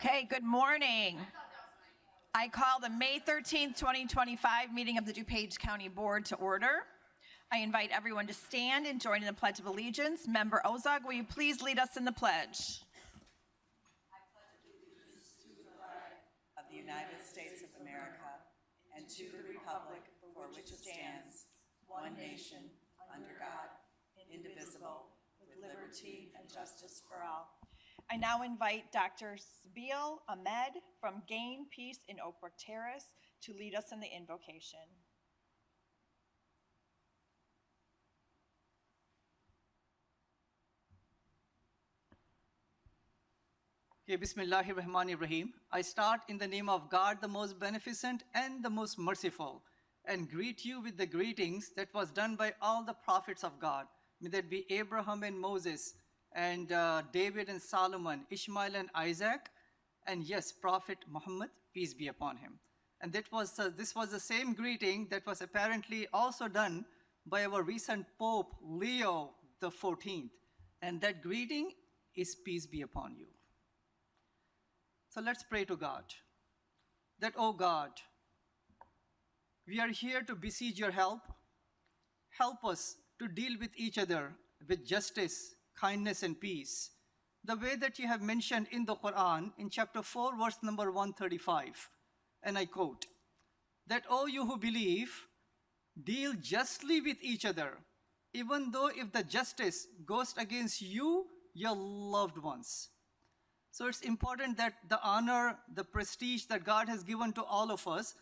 Okay, good morning. I call the May 13th, 2025 meeting of the DuPage County Board to order. I invite everyone to stand and join in the Pledge of Allegiance. Member Ozog, will you please lead us in the pledge? I pledge allegiance to the flag of the United States of America and to the republic for which it stands, one nation, under God, indivisible, with liberty and justice for all. I now invite Dr. Sabil Ahmed from Gain Peace in Oak Brook Terrace to lead us in the invocation. Okay, Bismillahirrahmanirrahim. I start in the name of God, the most beneficent and the most merciful, and greet you with the greetings that was done by all the prophets of God. May that be Abraham and Moses, and David and Solomon, Ishmael and Isaac, and yes, Prophet Muhammad, peace be upon him. And this was the same greeting that was apparently also done by our recent Pope, Leo the 14th. And that greeting is peace be upon you. So let's pray to God. That, oh God, we are here to beseech your help. Help us to deal with each other with justice, kindness, and peace, the way that you have mentioned in the Quran in chapter 4, verse number 135. And I quote, that, O you who believe, deal justly with each other, even though if the justice goes against you, your loved ones. So it's important that the honor, the prestige that God has given to all of us,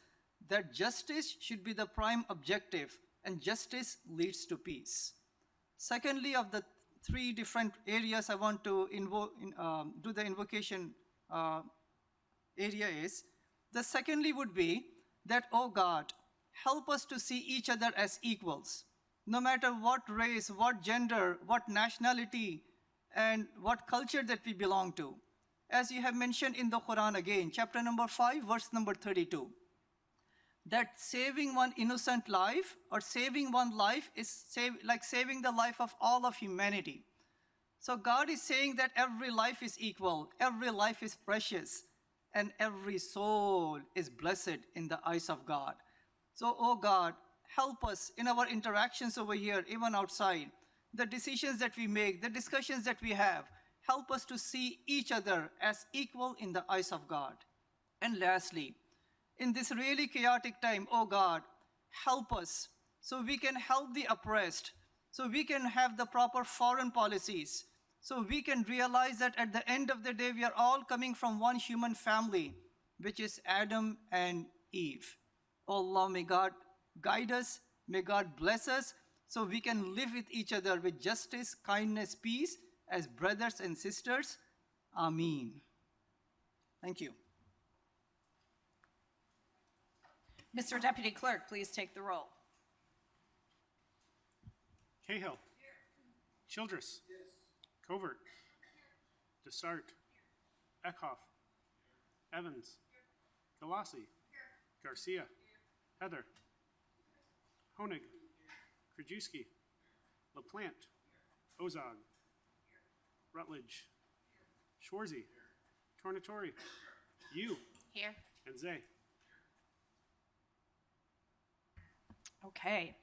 that justice should be the prime objective, and justice leads to peace. Secondly, of the three different areas I want to do the invocation area is, the secondly would be that, oh God, help us to see each other as equals, no matter what race, what gender, what nationality, and what culture that we belong to. As you have mentioned in the Quran again, chapter number 5, verse number 32. That saving one innocent life or saving one life is like saving the life of all of humanity. So God is saying that every life is equal, every life is precious, and every soul is blessed in the eyes of God. So, oh God, help us in our interactions over here, even outside, the decisions that we make, the discussions that we have, help us to see each other as equal in the eyes of God. And lastly, in this really chaotic time, oh God, help us so we can help the oppressed, so we can have the proper foreign policies, so we can realize that at the end of the day, we are all coming from one human family, which is Adam and Eve. Oh Allah, may God guide us, may God bless us, so we can live with each other with justice, kindness, peace, as brothers and sisters. Ameen. Thank you. Mr. Deputy Clerk, please take the roll. Cahill. Childress. Covert. Desart. Eckhoff. Evans. Galassi. Garcia. Heather. Honig. Krajewski. LaPlante. Ozog. Rutledge. Schwarzy. Tornatori. You. Here. And Zay. Okay.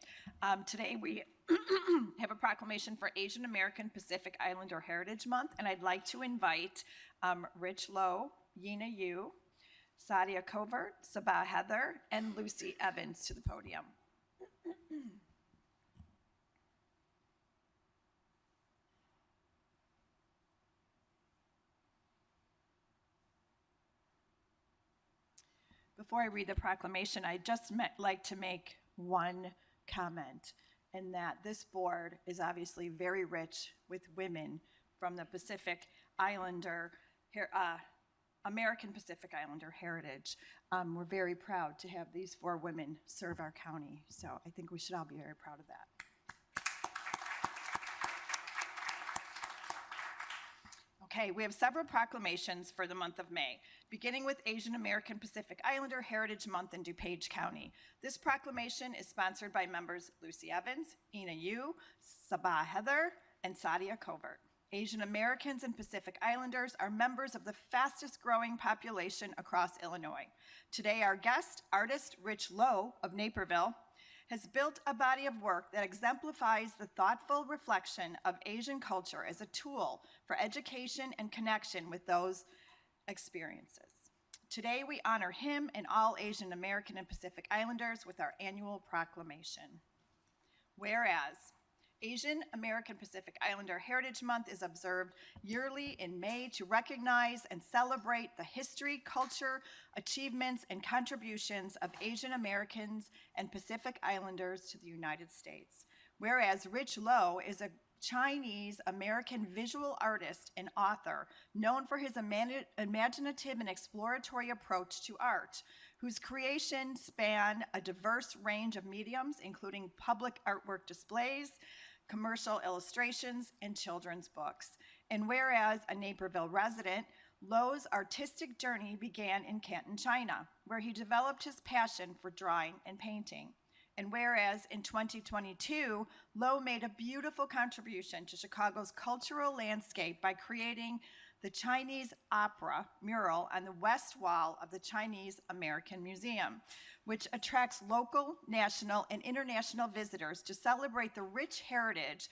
Today we have a proclamation for Asian American Pacific Islander Heritage Month, and I'd like to invite Rich Lowe, Yina Yu, Sadia Covert, Sabah Heather, and Lucy Evans to the podium. Before I read the proclamation, I'd just like to make one comment, and that this board is obviously very rich with women from the Pacific Islander, American Pacific Islander heritage. We're very proud to have these 4 women serve our county, so I think we should all be very proud of that. Okay, we have several proclamations for the month of May, beginning with Asian American Pacific Islander Heritage Month in DuPage County. This proclamation is sponsored by members Lucy Evans, Ina Yu, Sabah Heather, and Sadia Covert. Asian Americans and Pacific Islanders are members of the fastest growing population across Illinois. Today, our guest, artist Rich Lowe of Naperville, has built a body of work that exemplifies the thoughtful reflection of Asian culture as a tool for education and connection with those experiences. Today, we honor him and all Asian American and Pacific Islanders with our annual proclamation. Whereas, Asian American Pacific Islander Heritage Month is observed yearly in May to recognize and celebrate the history, culture, achievements, and contributions of Asian Americans and Pacific Islanders to the United States. Whereas Rich Lowe is a Chinese American visual artist and author known for his imaginative and exploratory approach to art, whose creations span a diverse range of mediums, including public artwork displays, commercial illustrations, and children's books. And whereas a Naperville resident, Lowe's artistic journey began in Canton, China, where he developed his passion for drawing and painting. And whereas in 2022, Lowe made a beautiful contribution to Chicago's cultural landscape by creating the Chinese Opera mural on the west wall of the Chinese American Museum, which attracts local, national, and international visitors to celebrate the rich heritage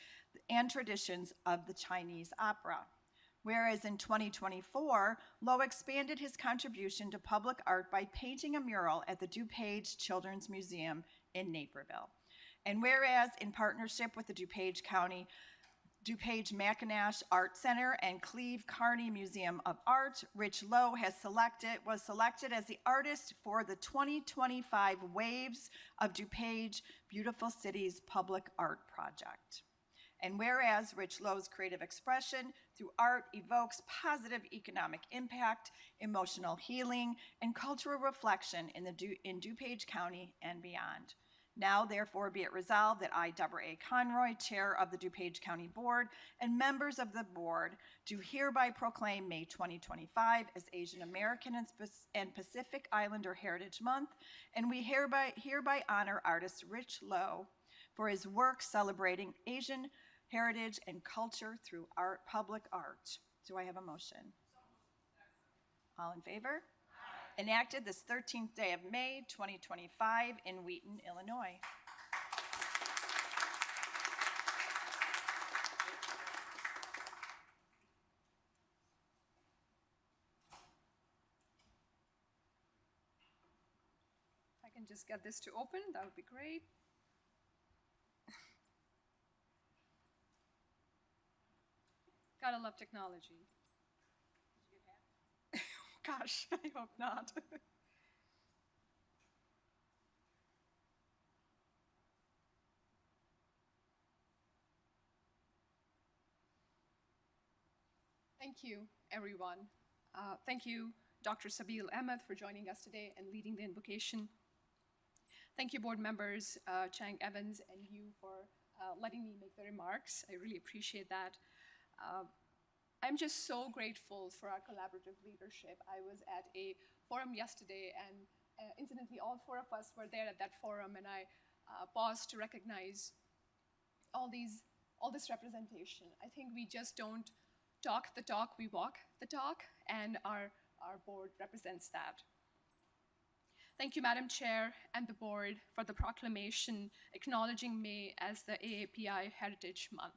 and traditions of the Chinese opera. Whereas in 2024, Lowe expanded his contribution to public art by painting a mural at the DuPage Children's Museum in Naperville. And whereas in partnership with the DuPage Mackinac Art Center and Cleve Carney Museum of Art, Rich Lowe was selected as the artist for the 2025 Waves of DuPage Beautiful Cities Public Art Project. And whereas Rich Lowe's creative expression through art evokes positive economic impact, emotional healing, and cultural reflection in DuPage County and beyond. Now, therefore, be it resolved that I, Deborah A. Conroy, Chair of the DuPage County Board, and members of the board do hereby proclaim May 2025 as Asian American and Pacific Islander Heritage Month, and we hereby honor artist Rich Lowe for his work celebrating Asian heritage and culture through art, public art. Do I have a motion? All in favor? Aye. Enacted this 13th day of May, 2025 in Wheaton, Illinois. If I can just get this to open, that would be great. Gotta love technology. Gosh, I hope not. Thank you, everyone. Thank you, Dr. Sabil Ahmed, for joining us today and leading the invocation. Thank you, board members, Chang Evans and you for letting me make the remarks. I really appreciate that. I'm just so grateful for our collaborative leadership. I was at a forum yesterday, and incidentally, all four of us were there at that forum, and I paused to recognize all this representation. I think we just don't talk the talk, we walk the talk, and our board represents that. Thank you, Madam Chair and the board, for the proclamation acknowledging May as the AAPI Heritage Month.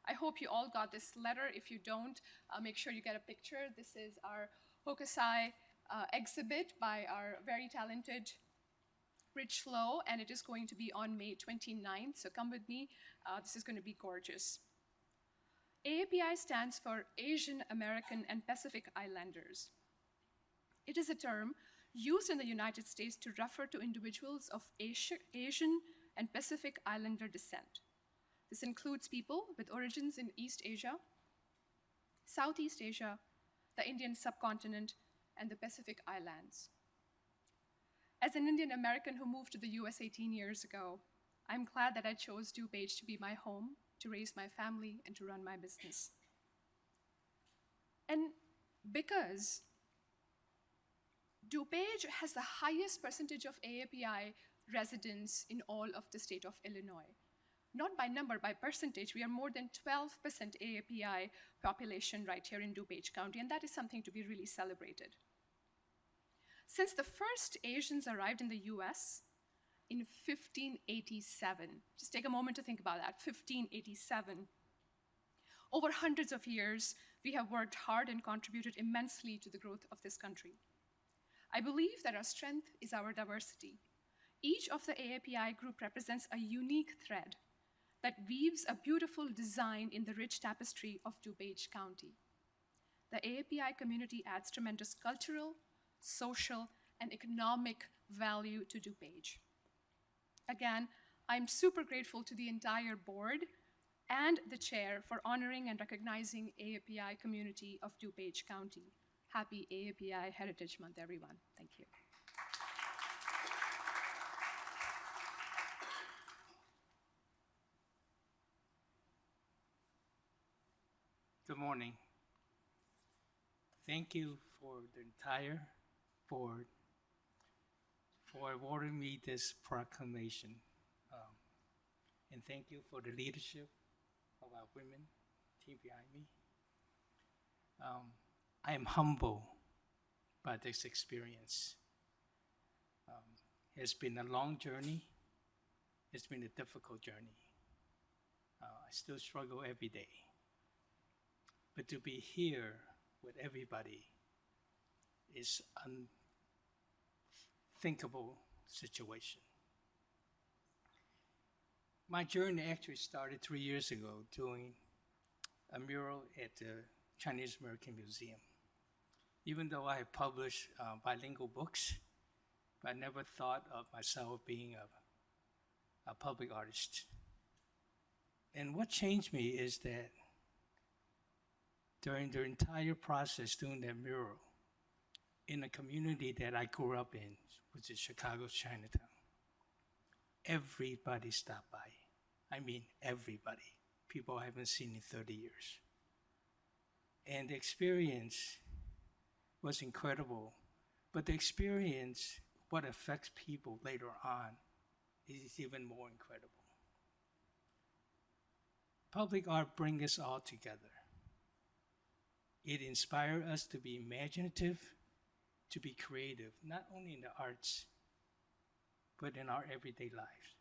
I hope you all got this letter. If you don't, make sure you get a picture. This is our Hokusai exhibit by our very talented Rich Lowe, and it is going to be on May 29th, so come with me. This is going to be gorgeous. AAPI stands for Asian American and Pacific Islanders. It is a term used in the United States to refer to individuals of Asian and Pacific Islander descent. This includes people with origins in East Asia, Southeast Asia, the Indian subcontinent, and the Pacific Islands. As an Indian American who moved to the US 18 years ago, I'm glad that I chose DuPage to be my home, to raise my family, and to run my business. And because DuPage has the highest percentage of AAPI residents in all of the state of Illinois, not by number, by percentage, we are more than 12% AAPI population right here in DuPage County, and that is something to be really celebrated. Since the first Asians arrived in the US in 1587, just take a moment to think about that, 1587, over hundreds of years, we have worked hard and contributed immensely to the growth of this country. I believe that our strength is our diversity. Each of the AAPI group represents a unique thread that weaves a beautiful design in the rich tapestry of DuPage County. The AAPI community adds tremendous cultural, social, and economic value to DuPage. Again, I'm super grateful to the entire board and the chair for honoring and recognizing AAPI community of DuPage County. Happy AAPI Heritage Month, everyone. Thank you. Good morning. Thank you for the entire board for awarding me this proclamation. And thank you for the leadership of our women team behind me. I am humbled by this experience. It's been a long journey. It's been a difficult journey. I still struggle every day. But to be here with everybody is unthinkable situation. My journey actually started 3 years ago doing a mural at the Chinese American Museum. Even though I have published bilingual books, but I never thought of myself being a public artist. And what changed me is that during the entire process doing that mural, in the community that I grew up in, which is Chicago's Chinatown, everybody stopped by. I mean, everybody. People I haven't seen in 30 years. And the experience was incredible. But the experience, what affects people later on, is even more incredible. Public art brings us all together. It inspires us to be imaginative, to be creative, not only in the arts, but in our everyday lives.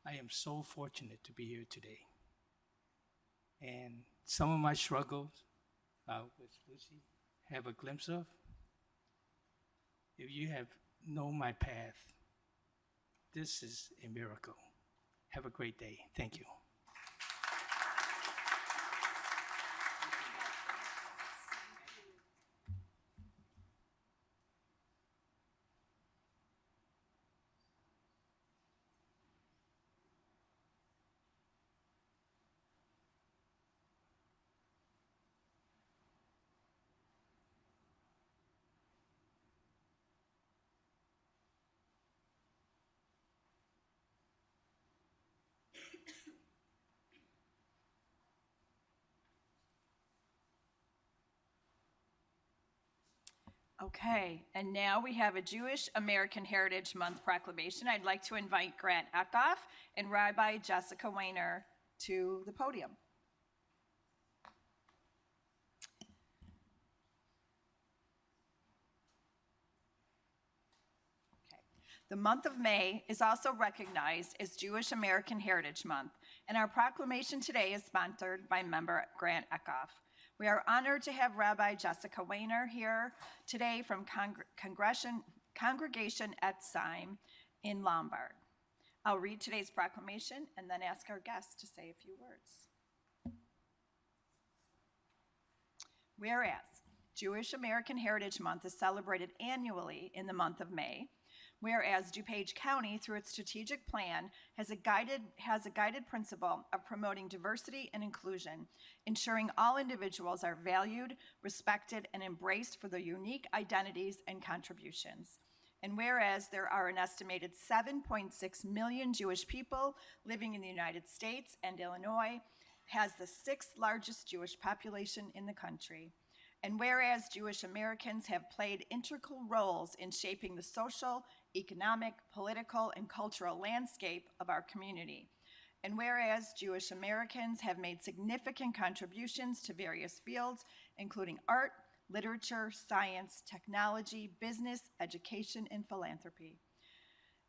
I am so fortunate to be here today. And some of my struggles, which Lucy have a glimpse of, if you have known my path, this is a miracle. Have a great day. Thank you. Okay, and now we have a Jewish American Heritage Month proclamation. I'd like to invite Grant Eckhoff and Rabbi Jessica Weiner to the podium. Okay. The month of May is also recognized as Jewish American Heritage Month, and our proclamation today is sponsored by member Grant Eckhoff. We are honored to have Rabbi Jessica Weiner here today from Congregation Etzheim in Lombard. I'll read today's proclamation and then ask our guests to say a few words. Whereas Jewish American Heritage Month is celebrated annually in the month of May, whereas DuPage County, through its strategic plan, has a guided principle of promoting diversity and inclusion, ensuring all individuals are valued, respected, and embraced for their unique identities and contributions. And whereas there are an estimated 7.6 million Jewish people living in the United States, and Illinois has the 6th largest Jewish population in the country. And whereas Jewish Americans have played integral roles in shaping the social, economic, political, and cultural landscape of our community. And whereas Jewish Americans have made significant contributions to various fields, including art, literature, science, technology, business, education, and philanthropy.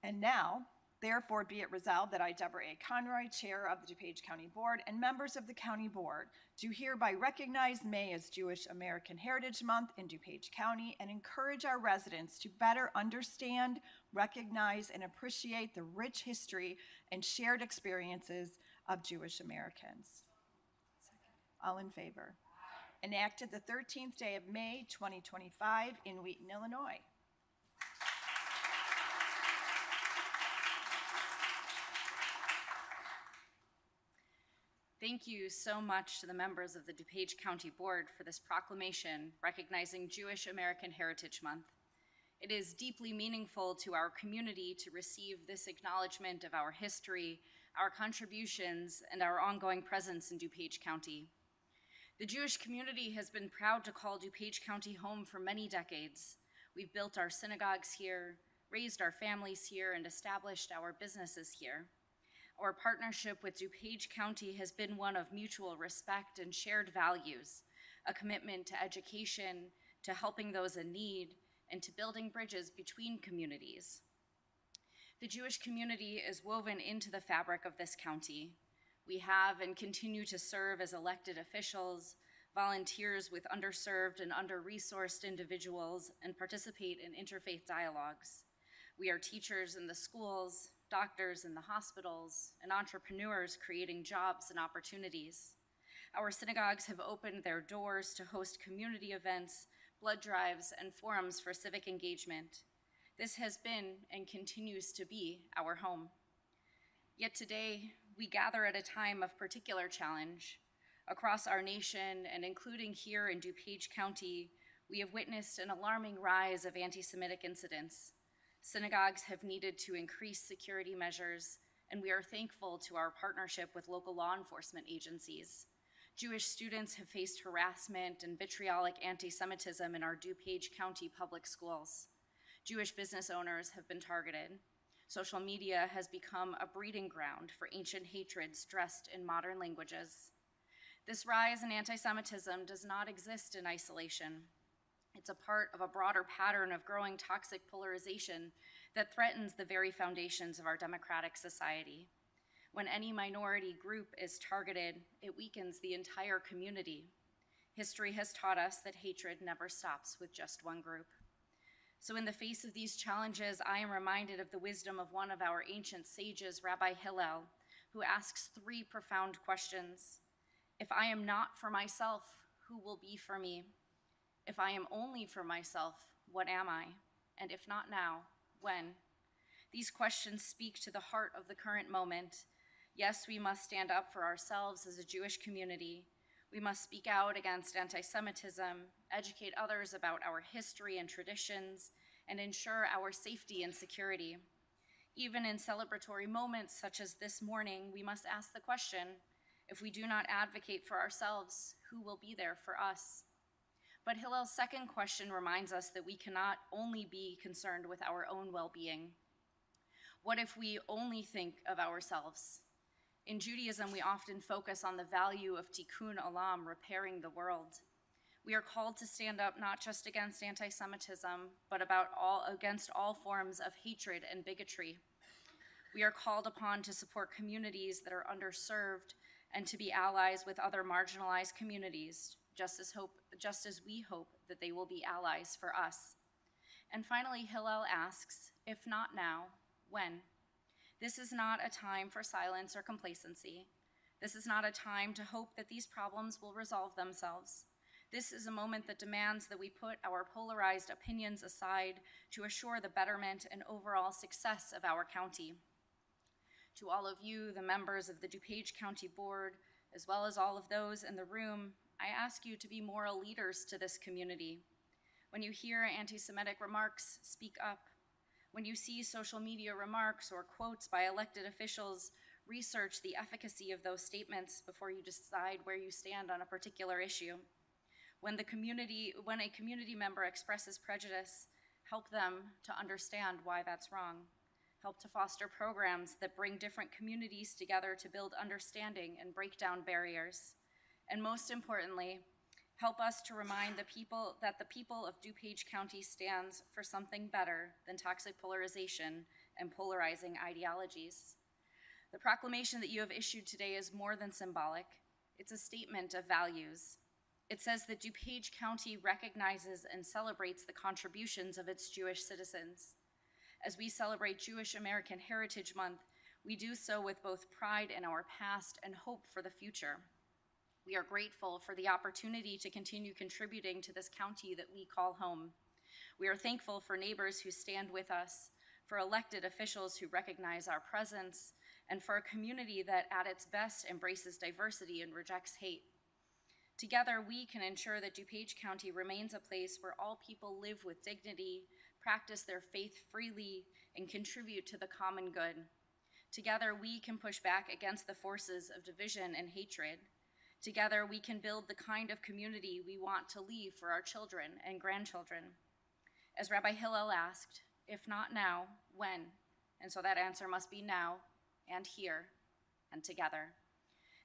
And now, therefore, be it resolved that I, Deborah A. Conroy, Chair of the DuPage County Board, and members of the County Board, do hereby recognize May as Jewish American Heritage Month in DuPage County and encourage our residents to better understand, recognize, and appreciate the rich history and shared experiences of Jewish Americans. All in favor? Enacted the 13th day of May, 2025 in Wheaton, Illinois. Thank you so much to the members of the DuPage County Board for this proclamation recognizing Jewish American Heritage Month. It is deeply meaningful to our community to receive this acknowledgement of our history, our contributions, and our ongoing presence in DuPage County. The Jewish community has been proud to call DuPage County home for many decades. We've built our synagogues here, raised our families here, and established our businesses here. Our partnership with DuPage County has been one of mutual respect and shared values, a commitment to education, to helping those in need, and to building bridges between communities. The Jewish community is woven into the fabric of this county. We have and continue to serve as elected officials, volunteers with underserved and under-resourced individuals, and participate in interfaith dialogues. We are teachers in the schools, doctors in the hospitals, and entrepreneurs creating jobs and opportunities. Our synagogues have opened their doors to host community events, blood drives, and forums for civic engagement. This has been and continues to be our home. Yet today, we gather at a time of particular challenge. Across our nation, and including here in DuPage County, we have witnessed an alarming rise of anti-Semitic incidents. Synagogues have needed to increase security measures, and we are thankful to our partnership with local law enforcement agencies. Jewish students have faced harassment and vitriolic anti-Semitism in our DuPage County public schools. Jewish business owners have been targeted. Social media has become a breeding ground for ancient hatreds dressed in modern languages. This rise in anti-Semitism does not exist in isolation. It's a part of a broader pattern of growing toxic polarization that threatens the very foundations of our democratic society. When any minority group is targeted, it weakens the entire community. History has taught us that hatred never stops with just one group. So in the face of these challenges, I am reminded of the wisdom of one of our ancient sages, Rabbi Hillel, who asks three profound questions. If I am not for myself, who will be for me? If I am only for myself, what am I? And if not now, when? These questions speak to the heart of the current moment. Yes, we must stand up for ourselves as a Jewish community. We must speak out against anti-Semitism, educate others about our history and traditions, and ensure our safety and security. Even in celebratory moments such as this morning, we must ask the question, if we do not advocate for ourselves, who will be there for us? But Hillel's second question reminds us that we cannot only be concerned with our own well-being. What if we only think of ourselves? In Judaism, we often focus on the value of tikkun olam, repairing the world. We are called to stand up not just against anti-Semitism, but against all forms of hatred and bigotry. We are called upon to support communities that are underserved and to be allies with other marginalized communities, just as we hope that they will be allies for us. And finally, Hillel asks, if not now, when? This is not a time for silence or complacency. This is not a time to hope that these problems will resolve themselves. This is a moment that demands that we put our polarized opinions aside to assure the betterment and overall success of our county. To all of you, the members of the DuPage County Board, as well as all of those in the room, I ask you to be moral leaders to this community. When you hear anti-Semitic remarks, speak up. When you see social media remarks or quotes by elected officials, research the efficacy of those statements before you decide where you stand on a particular issue. When a community member expresses prejudice, help them to understand why that's wrong. help to foster programs that bring different communities together to build understanding and break down barriers. And most importantly, help us to remind the people that the people of DuPage County stands for something better than toxic polarization and polarizing ideologies. The proclamation that you have issued today is more than symbolic. It's a statement of values. It says that DuPage County recognizes and celebrates the contributions of its Jewish citizens. As we celebrate Jewish American Heritage Month, we do so with both pride in our past and hope for the future. We are grateful for the opportunity to continue contributing to this county that we call home. We are thankful for neighbors who stand with us, for elected officials who recognize our presence, and for a community that at its best embraces diversity and rejects hate. Together, we can ensure that DuPage County remains a place where all people live with dignity, practice their faith freely, and contribute to the common good. Together, we can push back against the forces of division and hatred. Together, we can build the kind of community we want to leave for our children and grandchildren. As Rabbi Hillel asked, if not now, when? And so that answer must be now and here and together.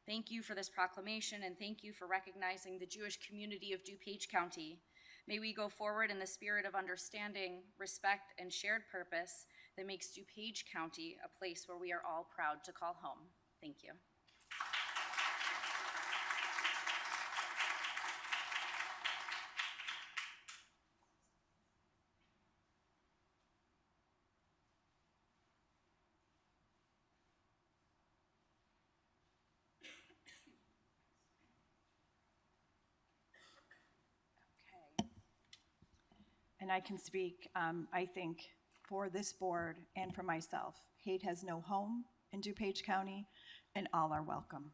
Thank you for this proclamation, and thank you for recognizing the Jewish community of DuPage County. May we go forward in the spirit of understanding, respect, and shared purpose that makes DuPage County a place where we are all proud to call home. Thank you. And I can speak, I think, for this board and for myself. Hate has no home in DuPage County, and all are welcome.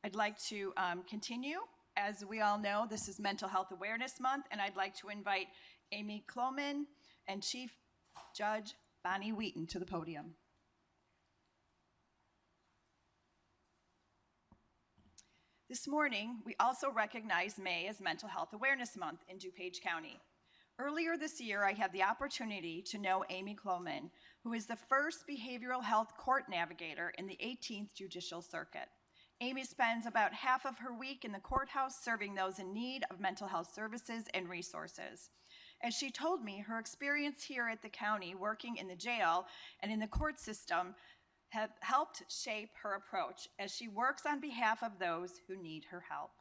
I'd like to continue. As we all know, this is Mental Health Awareness Month, and I'd like to invite Amy Kloman and Chief Judge Bonnie Wheaton to the podium. This morning, we also recognize May as Mental Health Awareness Month in DuPage County. Earlier this year, I had the opportunity to know Amy Kloman, who is the first behavioral health court navigator in the 18th Judicial Circuit. Amy spends about half of her week in the courthouse serving those in need of mental health services and resources. As she told me, her experience here at the county working in the jail and in the court system have helped shape her approach as she works on behalf of those who need her help.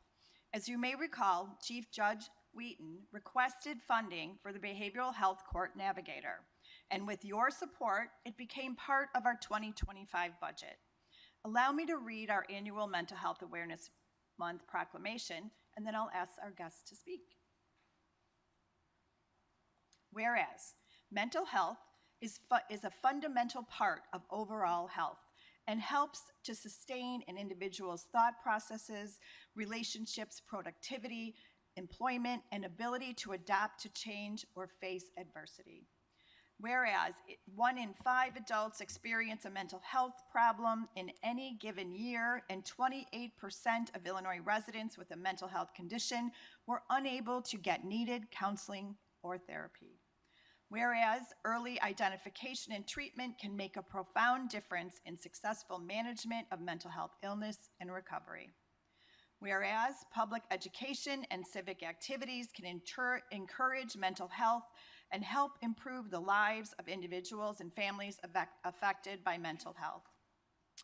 As you may recall, Chief Judge Wheaton requested funding for the Behavioral Health Court Navigator, and with your support, it became part of our 2025 budget. Allow me to read our annual Mental Health Awareness Month proclamation, and then I'll ask our guests to speak. Whereas mental health is a fundamental part of overall health and helps to sustain an individual's thought processes, relationships, productivity, employment, and ability to adapt to change or face adversity. Whereas 1 in 5 adults experience a mental health problem in any given year, and 28% of Illinois residents with a mental health condition were unable to get needed counseling or therapy. Whereas early identification and treatment can make a profound difference in successful management of mental health illness and recovery. Whereas public education and civic activities can encourage mental health and help improve the lives of individuals and families affected by mental health.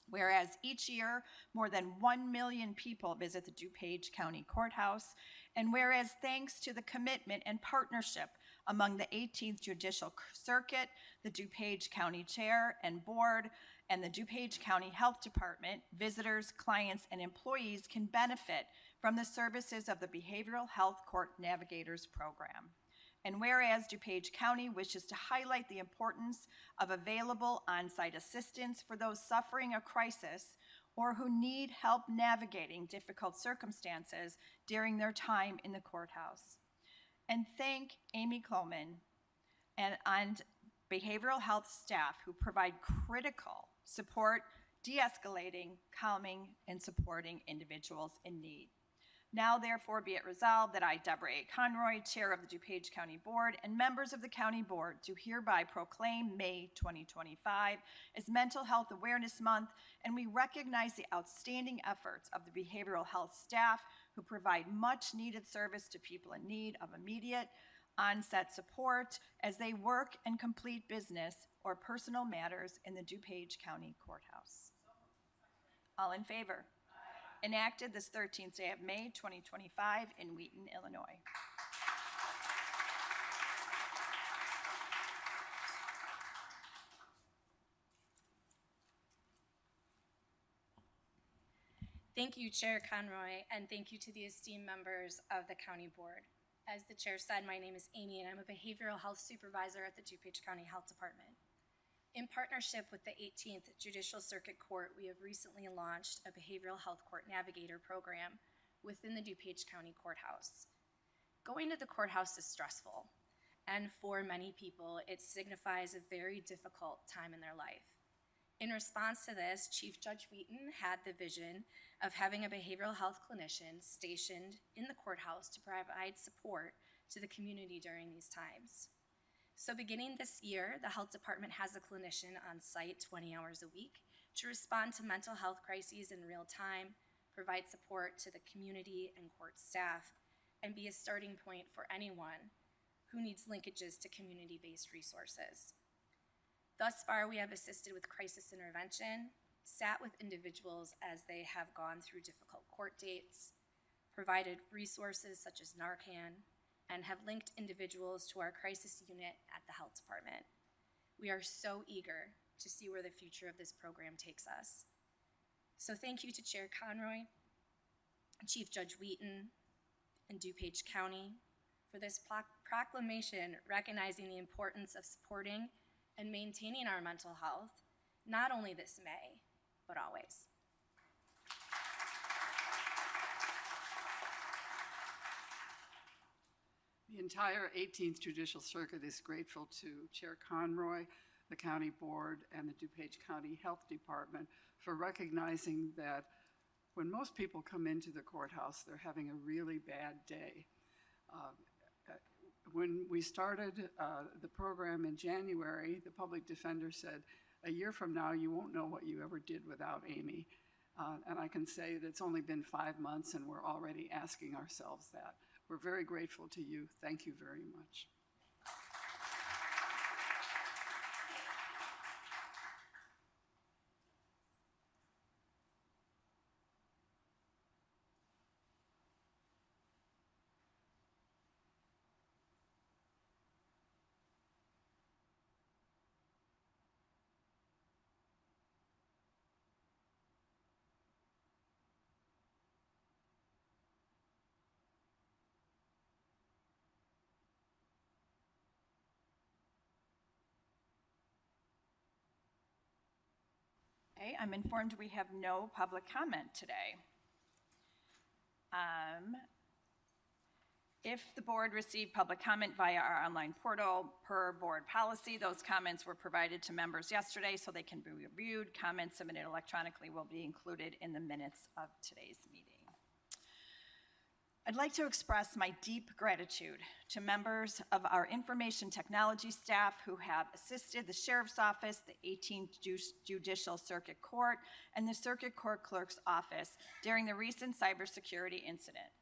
Whereas each year, more than 1 million people visit the DuPage County Courthouse, and whereas thanks to the commitment and partnership among the 18th Judicial Circuit, the DuPage County Chair and Board, and the DuPage County Health Department, visitors, clients, and employees can benefit from the services of the Behavioral Health Court Navigators Program. And whereas DuPage County wishes to highlight the importance of available on-site assistance for those suffering a crisis or who need help navigating difficult circumstances during their time in the courthouse. And thank Amy Kloman and behavioral health staff who provide critical support, de-escalating, calming, and supporting individuals in need. Now therefore be it resolved that I, Deborah A. Conroy, Chair of the DuPage County Board, and members of the County Board do hereby proclaim May 2025 as Mental Health Awareness Month, and we recognize the outstanding efforts of the behavioral health staff who provide much needed service to people in need of immediate onset support as they work and complete business or personal matters in the DuPage County Courthouse. All in favor? Enacted this 13th day of May 2025 in Wheaton, Illinois. Thank you, Chair Conroy, and thank you to the esteemed members of the County Board. As the Chair said, my name is Amy, and I'm a Behavioral Health Supervisor at the DuPage County Health Department. In partnership with the 18th Judicial Circuit Court, we have recently launched a Behavioral Health Court Navigator program within the DuPage County Courthouse. Going to the courthouse is stressful, and for many people, it signifies a very difficult time in their life. In response to this, Chief Judge Wheaton had the vision of having a behavioral health clinician stationed in the courthouse to provide support to the community during these times. So beginning this year, the health department has a clinician on site 20 hours a week to respond to mental health crises in real time, provide support to the community and court staff, and be a starting point for anyone who needs linkages to community-based resources. Thus far, we have assisted with crisis intervention, sat with individuals as they have gone through difficult court dates, provided resources such as Narcan, and have linked individuals to our crisis unit at the health department. We are so eager to see where the future of this program takes us. So thank you to Chair Conroy, Chief Judge Wheaton, and DuPage County for this proclamation recognizing the importance of supporting and maintaining our mental health, not only this May, but always. The entire 18th Judicial Circuit is grateful to Chair Conroy, the County Board, and the DuPage County Health Department for recognizing that when most people come into the courthouse, they're having a really bad day. When we started the program in January, the public defender said, "A year from now, you won't know what you ever did without Amy." And I can say that it's only been 5 months and we're already asking ourselves that. We're very grateful to you. Thank you very much. Okay, I'm informed we have no public comment today. If the board received public comment via our online portal per board policy, those comments were provided to members yesterday so they can be reviewed. Comments submitted electronically will be included in the minutes of today's meeting. I'd like to express my deep gratitude to members of our information technology staff who have assisted the Sheriff's Office, the 18th Judicial Circuit Court, and the Circuit Court Clerk's Office during the recent cybersecurity incident.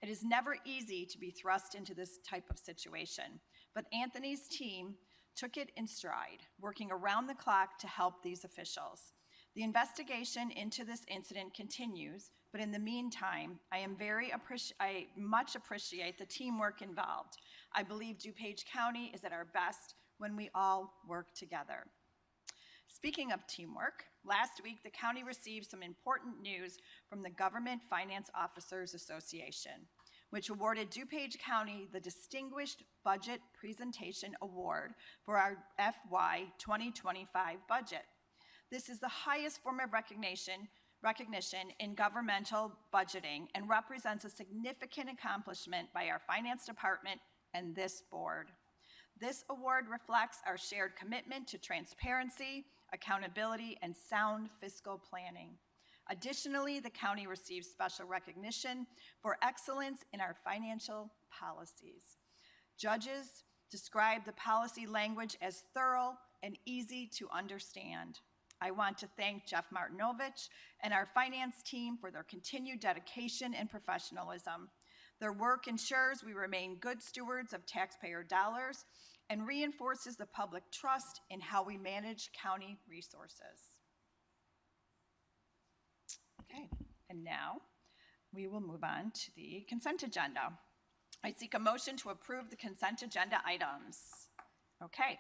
It is never easy to be thrust into this type of situation, but Anthony's team took it in stride, working around the clock to help these officials. The investigation into this incident continues, but in the meantime, I much appreciate the teamwork involved. I believe DuPage County is at our best when we all work together. Speaking of teamwork, last week the county received some important news from the Government Finance Officers Association, which awarded DuPage County the Distinguished Budget Presentation Award for our FY 2025 budget. This is the highest form of recognition in governmental budgeting and represents a significant accomplishment by our finance department and this board. This award reflects our shared commitment to transparency, accountability, and sound fiscal planning. Additionally, the county receives special recognition for excellence in our financial policies. Judges describe the policy language as thorough and easy to understand. I want to thank Jeff Martinovich and our finance team for their continued dedication and professionalism. Their work ensures we remain good stewards of taxpayer dollars and reinforces the public trust in how we manage county resources. Okay, and now we will move on to the consent agenda. I seek a motion to approve the consent agenda items. Okay,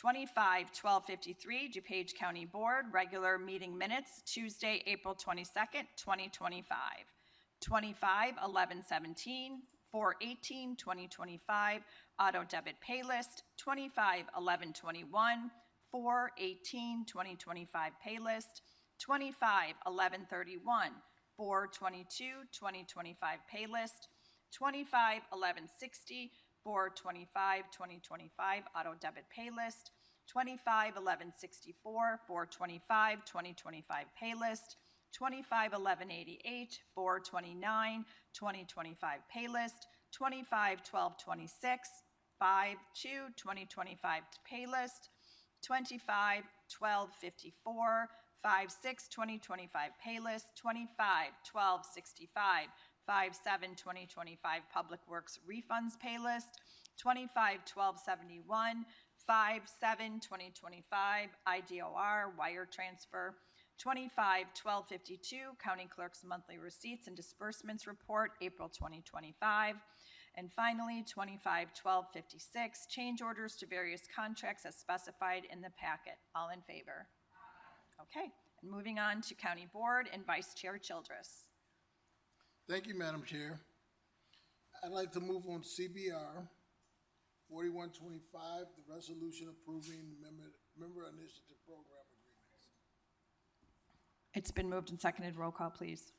25-1253, DuPage County Board, regular meeting minutes, Tuesday, April 22nd, 2025. 25-1117, 4/18/2025, auto debit pay list. 25-1121, 4/18/2025 pay list. 25-1131, 4/22/2025 pay list. 25-1160, 4/25/2025 auto debit pay list. 25-1164, 4/25/2025 pay list. 25-1188, 4/29/2025 pay list. 25-1226, 5/2/2025 pay list. 25-1254, 5/6/2025 pay list. 25-1265, 5/7/2025 Public Works refunds pay list. 25-1271, 5/7/2025 IDOR wire transfer. 25-1252 County Clerk's monthly receipts and disbursements report, April 2025. And finally, 25-1256 change orders to various contracts as specified in the packet. All in favor? Okay, and moving on to County Board and Vice Chair Childress. Thank you, Madam Chair. I'd like to move on CBR 4125, the resolution approving member initiative program agreements. It's been moved and seconded. Roll call, please.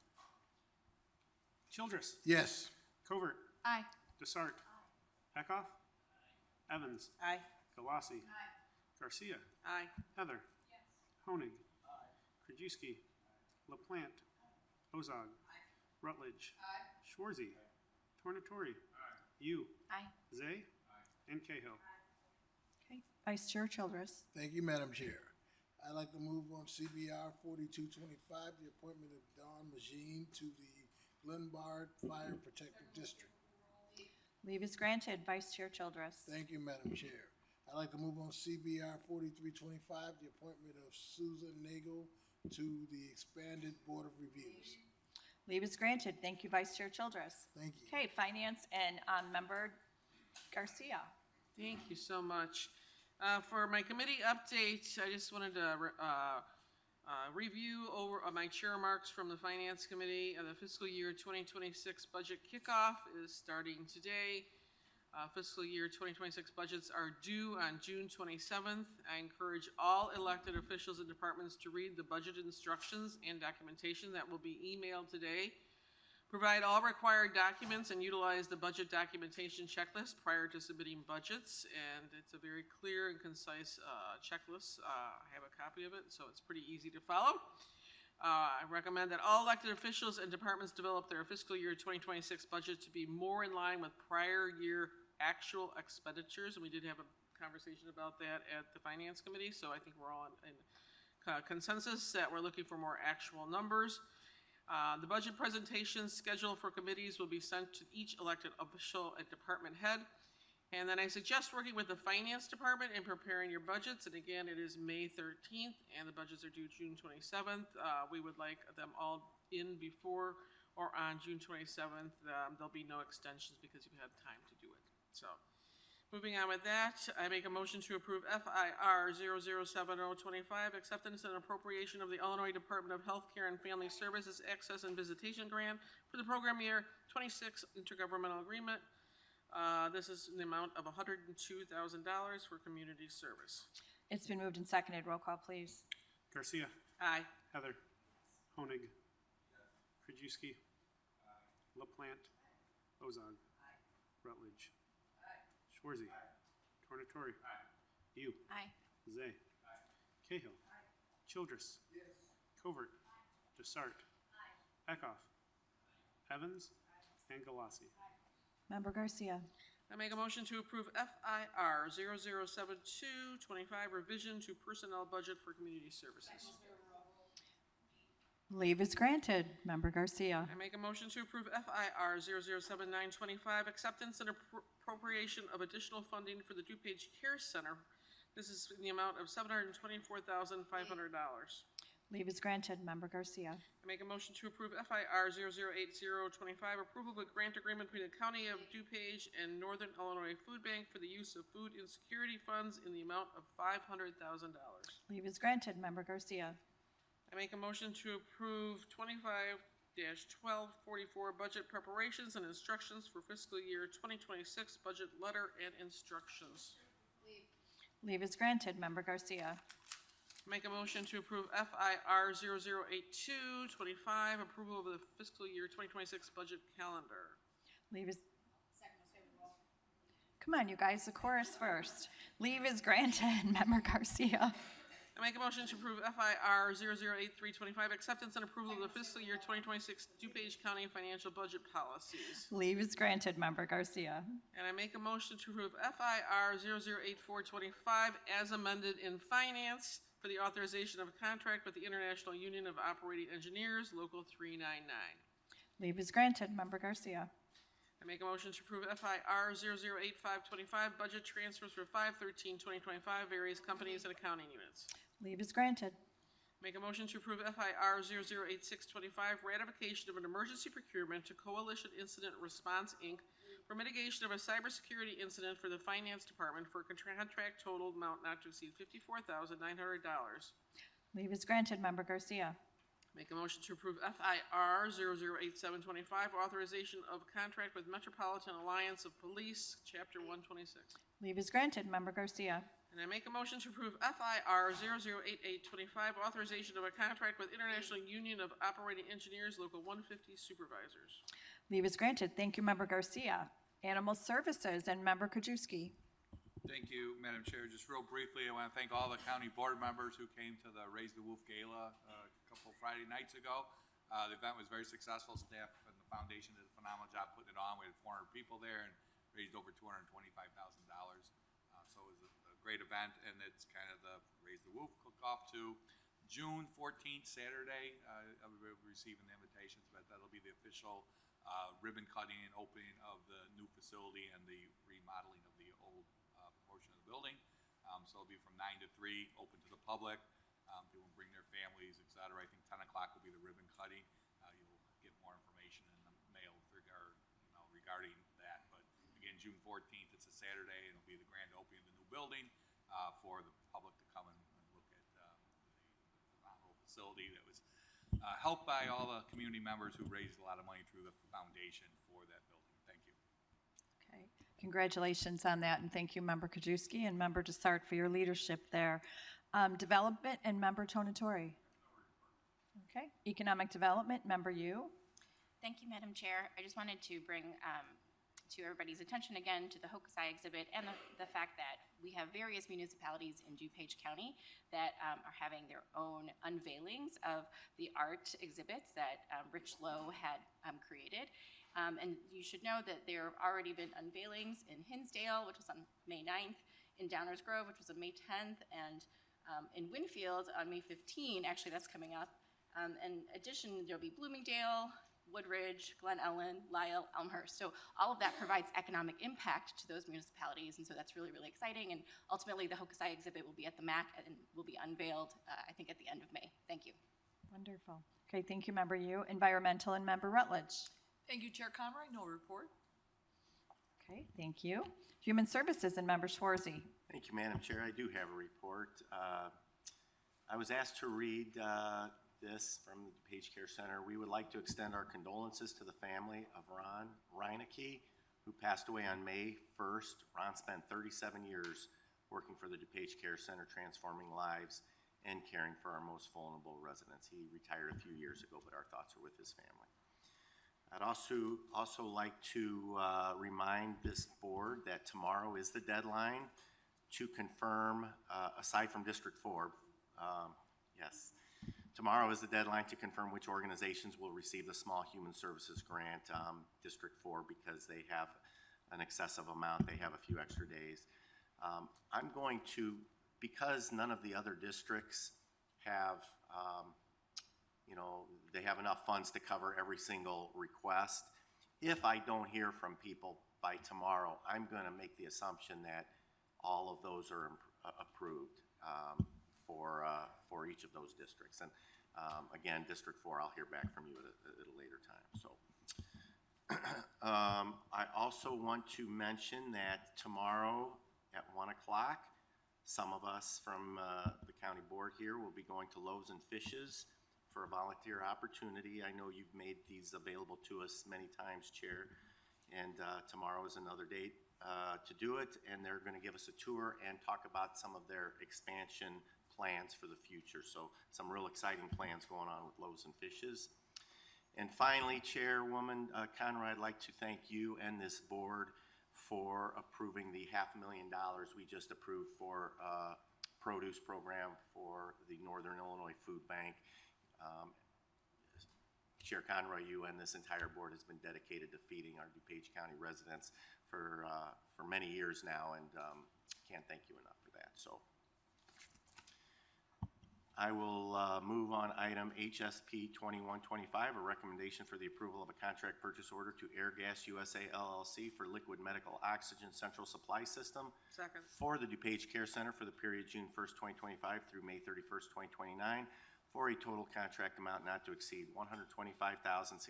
Childress. Yes. Covert. Aye. Desart. Eckhoff. Evans. Aye. Galassi. Garcia. Aye. Heather. Honig. Krajewski. LaPlante. Ozog. Rutledge. Schwarzy. Tornatori. You. Aye. Zay. And Cahill. Okay, Vice Chair Childress. Thank you, Madam Chair. I'd like to move on CBR 4225, the appointment of Dawn Magine to the Glenbard Fire Protective District. Leave is granted. Vice Chair Childress. Thank you, Madam Chair. I'd like to move on CBR 4325, the appointment of Susan Nagel to the expanded Board of Reviews. Leave is granted. Thank you, Vice Chair Childress. Thank you. Okay, Finance and Member Garcia. Thank you so much. For my committee update, I just wanted to review over my chair remarks from the Finance Committee. The fiscal year 2026 budget kickoff is starting today. Fiscal year 2026 budgets are due on June 27th. I encourage all elected officials and departments to read the budget instructions and documentation that will be emailed today. Provide all required documents and utilize the budget documentation checklist prior to submitting budgets. And it's a very clear and concise checklist. I have a copy of it, so it's pretty easy to follow. I recommend that all elected officials and departments develop their fiscal year 2026 budget to be more in line with prior year actual expenditures. And we did have a conversation about that at the Finance Committee, so I think we're all in consensus that we're looking for more actual numbers. The budget presentation schedule for committees will be sent to each elected official and department head. And then I suggest working with the Finance Department in preparing your budgets. And again, it is May 13th and the budgets are due June 27th. We would like them all in before or on June 27th. There'll be no extensions because you've had time to do it. So moving on with that, I make a motion to approve FIR 007025, acceptance and appropriation of the Illinois Department of Healthcare and Family Services Access and Visitation Grant for the program year 26 intergovernmental agreement. This is in the amount of $102,000 for community service. It's been moved and seconded. Roll call, please. Garcia. Aye. Heather. Honig. Krajewski. LaPlante. Ozog. Rutledge. Schwarzy. Tornatori. You. Aye. Zay. Cahill. Childress. Covert. Desart. Eckhoff. Evans. And Galassi. Member Garcia. I make a motion to approve FIR 007225 revision to personnel budget for community services. Leave is granted. Member Garcia. I make a motion to approve FIR 007925 acceptance and appropriation of additional funding for the DuPage Care Center. This is in the amount of $724,500. Leave is granted. Member Garcia. I make a motion to approve FIR 008025, approval of a grant agreement between the County of DuPage and Northern Illinois Food Bank for the use of food insecurity funds in the amount of $500,000. Leave is granted. Member Garcia. I make a motion to approve 25-1244 budget preparations and instructions for fiscal year 2026 budget letter and instructions. Leave is granted. Member Garcia. Make a motion to approve FIR 008225, approval of the fiscal year 2026 budget calendar. Leave is. Come on, you guys, the chorus first. Leave is granted. Member Garcia. I make a motion to approve FIR 008325, acceptance and approval of the fiscal year 2026 DuPage County financial budget policies. Leave is granted. Member Garcia. And I make a motion to approve FIR 008425 as amended in finance for the authorization of a contract with the International Union of Operating Engineers, Local 399. Leave is granted. Member Garcia. I make a motion to approve FIR 008525 budget transfers for 5/13/2025, various companies and accounting units. Leave is granted. Make a motion to approve FIR 008625, ratification of an emergency procurement to Coalition Incident Response, Inc. for mitigation of a cybersecurity incident for the Finance Department for a contract total amount not to exceed $54,900. Leave is granted. Member Garcia. Make a motion to approve FIR 008725, authorization of contract with Metropolitan Alliance of Police, Chapter 126. Leave is granted. Member Garcia. And I make a motion to approve FIR 008825, authorization of a contract with International Union of Operating Engineers, Local 150 Supervisors. Leave is granted. Thank you, Member Garcia. Animal Services and Member Krajewski. Thank you, Madam Chair. Just real briefly, I want to thank all the county board members who came to the Raise the Wolf Gala a couple Friday nights ago. The event was very successful. Staff and the foundation did a phenomenal job putting it on. We had 400 people there and raised over $225,000. So it was a great event, and it's kind of the Raise the Wolf cook-off to June 14th, Saturday. I'll be receiving the invitations, but that'll be the official ribbon cutting and opening of the new facility and the remodeling of the old portion of the building. So it'll be from 9 to 3, open to the public. People bring their families, et cetera. I think 10 o'clock will be the ribbon cutting. You'll get more information in the mail regarding that. But again, June 14th, it's a Saturday, and it'll be the grand opening of the new building for the public to come and look at the phenomenal facility that was helped by all the community members who raised a lot of money through the foundation for that building. Thank you. Okay. Congratulations on that, and thank you, Member Krajewski and Member Desart, for your leadership there. Development and Member Tonatori. Okay. Economic Development, Member Yu. Thank you, Madam Chair. I just wanted to bring to everybody's attention again to the Hokusai exhibit and the fact that we have various municipalities in DuPage County that are having their own unveilings of the art exhibits that Rich Lowe had created. And you should know that there have already been unveilings in Hinsdale, which was on May 9th, in Downers Grove, which was on May 10th, and in Winfield on May 15th. Actually, that's coming up. In addition, there'll be Bloomingdale, Woodridge, Glen Ellen, Lisle, Elmhurst. So all of that provides economic impact to those municipalities, and so that's really, really exciting. And ultimately, the Hokusai exhibit will be at the MAC and will be unveiled, I think, at the end of May. Thank you. Wonderful. Okay, thank you, Member Yu. Environmental and Member Rutledge. Thank you, Chair Conroy. No report. Okay, thank you. Human Services and Member Schwarzy. Thank you, Madam Chair. I do have a report. I was asked to read this from the DuPage Care Center. We would like to extend our condolences to the family of Ron Reinecke, who passed away on May 1st. Ron spent 37 years working for the DuPage Care Center, transforming lives and caring for our most vulnerable residents. He retired a few years ago, but our thoughts are with his family. I'd also like to remind this board that tomorrow is the deadline to confirm, aside from District 4, yes, Tomorrow is the deadline to confirm which organizations will receive the Small Human Services Grant, District 4, because they have an excessive amount. They have a few extra days. I'm going to, because none of the other districts have, they have enough funds to cover every single request. If I don't hear from people by tomorrow, I'm going to make the assumption that all of those are approved for each of those districts. And again, District 4, I'll hear back from you at a later time. So I also want to mention that tomorrow at 1 o'clock, some of us from the county board here will be going to Loaves and Fishes for a volunteer opportunity. I know you've made these available to us many times, Chair, and tomorrow is another date to do it, and they're going to give us a tour and talk about some of their expansion plans for the future. So some real exciting plans going on with Loaves and Fishes. And finally, Chairwoman Conroy, I'd like to thank you and this board for approving the $500,000 we just approved for produce program for the Northern Illinois Food Bank. Chair Conroy, you and this entire board has been dedicated to feeding our DuPage County residents for many years now, and can't thank you enough for that. So I will move on item HSP 2125, a recommendation for the approval of a contract purchase order to Air Gas USA LLC for liquid medical oxygen central supply system Second. for the DuPage Care Center for the period June 1st, 2025 through May 31st, 2029 for a total contract amount not to exceed $125,661.21.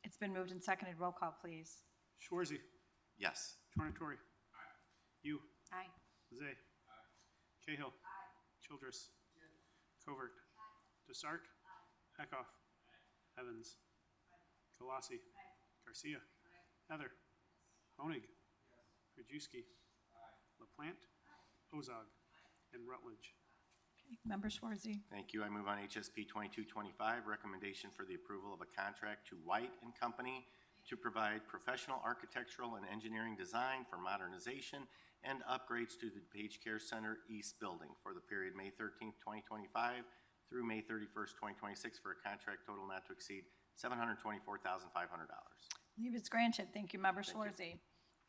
It's been moved and seconded. Roll call, please. Schwarzy. Yes. Tornatori. You. Aye. Zay. Cahill. Childress. Covert. Desart. Eckhoff. Evans. Colossi. Garcia. Heather. Honig. Krajewski. LaPlante. Ozog. And Rutledge. Member Schwarzy. Thank you. I move on HSP 2225, recommendation for the approval of a contract to White and Company to provide professional architectural and engineering design for modernization and upgrades to the DuPage Care Center East Building for the period May 13th, 2025 through May 31st, 2026 for a contract total not to exceed $724,500. Leave is granted. Thank you, Member Schwarzy.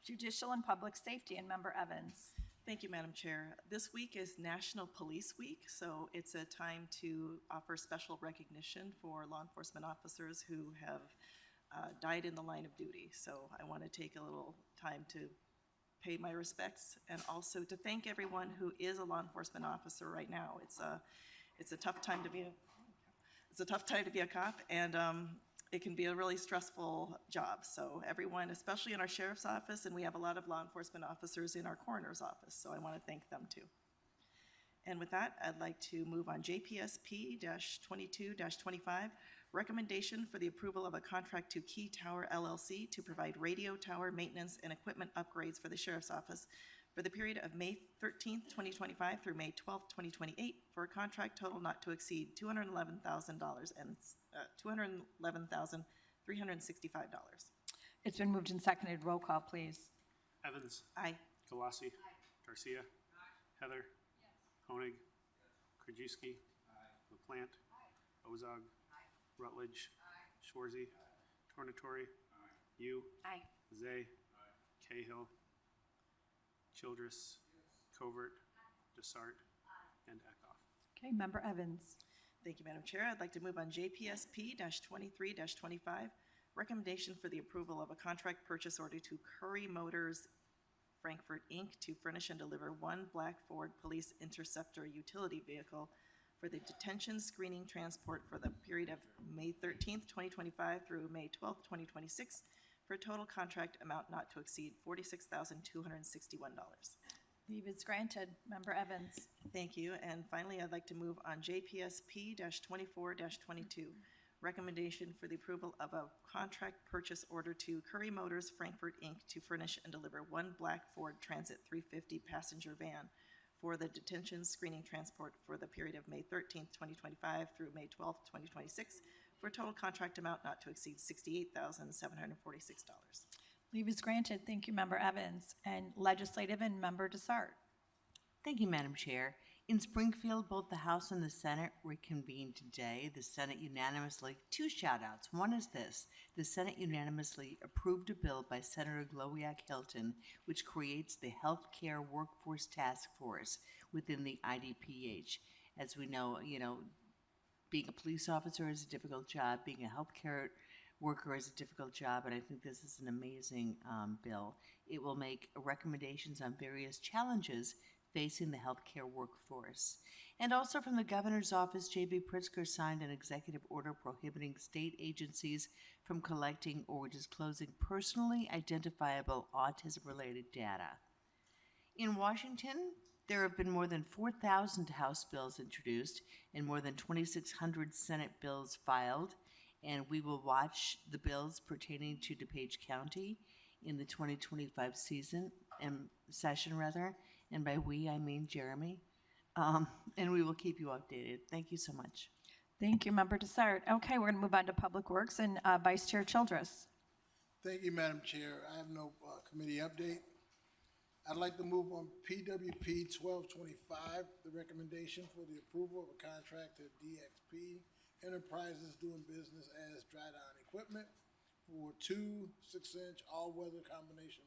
Judicial and Public Safety and Member Evans. Thank you, Madam Chair. This week is National Police Week, so it's a time to offer special recognition for law enforcement officers who have died in the line of duty. So I want to take a little time to pay my respects and also to thank everyone who is a law enforcement officer right now. It's a tough time to be a cop, and it can be a really stressful job. So everyone, especially in our sheriff's office, and we have a lot of law enforcement officers in our coroner's office, so I want to thank them too. And with that, I'd like to move on JPSP-22-25, recommendation for the approval of a contract to Key Tower LLC to provide radio tower maintenance and equipment upgrades for the sheriff's office for the period of May 13th, 2025 through May 12th, 2028 for a contract total not to exceed $211,000 and $211,365. It's been moved and seconded. Roll call, please. Evans. Aye. Colossi. Garcia. Heather. Honig. Krajewski. LaPlante. Ozog. Rutledge. Schwarzy. Tornatori. You. Aye. Zay. Cahill. Childress. Covert. Desart. And Eckhoff. Okay, Member Evans. Thank you, Madam Chair. I'd like to move on JPSP-23-25, recommendation for the approval of a contract purchase order to Curry Motors Frankfurt, Inc. to furnish and deliver one black Ford Police Interceptor utility vehicle for the detention screening transport for the period of May 13th, 2025 through May 12th, 2026 for a total contract amount not to exceed $46,261. Leave is granted. Member Evans. Thank you. And finally, I'd like to move on JPSP-24-22, recommendation for the approval of a contract purchase order to Curry Motors Frankfurt, Inc. to furnish and deliver one black Ford Transit 350 passenger van for the detention screening transport for the period of May 13th, 2025 through May 12th, 2026 for a total contract amount not to exceed $68,746. Leave is granted. Thank you, Member Evans. And Legislative and Member Desart. Thank you, Madam Chair. In Springfield, both the House and the Senate reconvened today. The Senate unanimously, two shout outs. One is this: the Senate unanimously approved a bill by Senator Glowiak Hilton, which creates the Healthcare Workforce Task Force within the IDPH. As we know, being a police officer is a difficult job, being a healthcare worker is a difficult job, and I think this is an amazing bill. It will make recommendations on various challenges facing the healthcare workforce. And also from the governor's office, J.B. Pritzker signed an executive order prohibiting state agencies from collecting or disclosing personally identifiable autism-related data. In Washington, there have been more than 4,000 House bills introduced and more than 2,600 Senate bills filed, and we will watch the bills pertaining to DuPage County in the 2025 session, and by we, I mean Jeremy, and we will keep you updated. Thank you so much. Thank you, Member Desart. Okay, we're going to move on to Public Works and Vice Chair Childress. Thank you, Madam Chair. I have no committee update. I'd like to move on PWP 1225, the recommendation for the approval of a contract to DXP Enterprises doing business as Dry Down Equipment for two 6-inch all-weather combination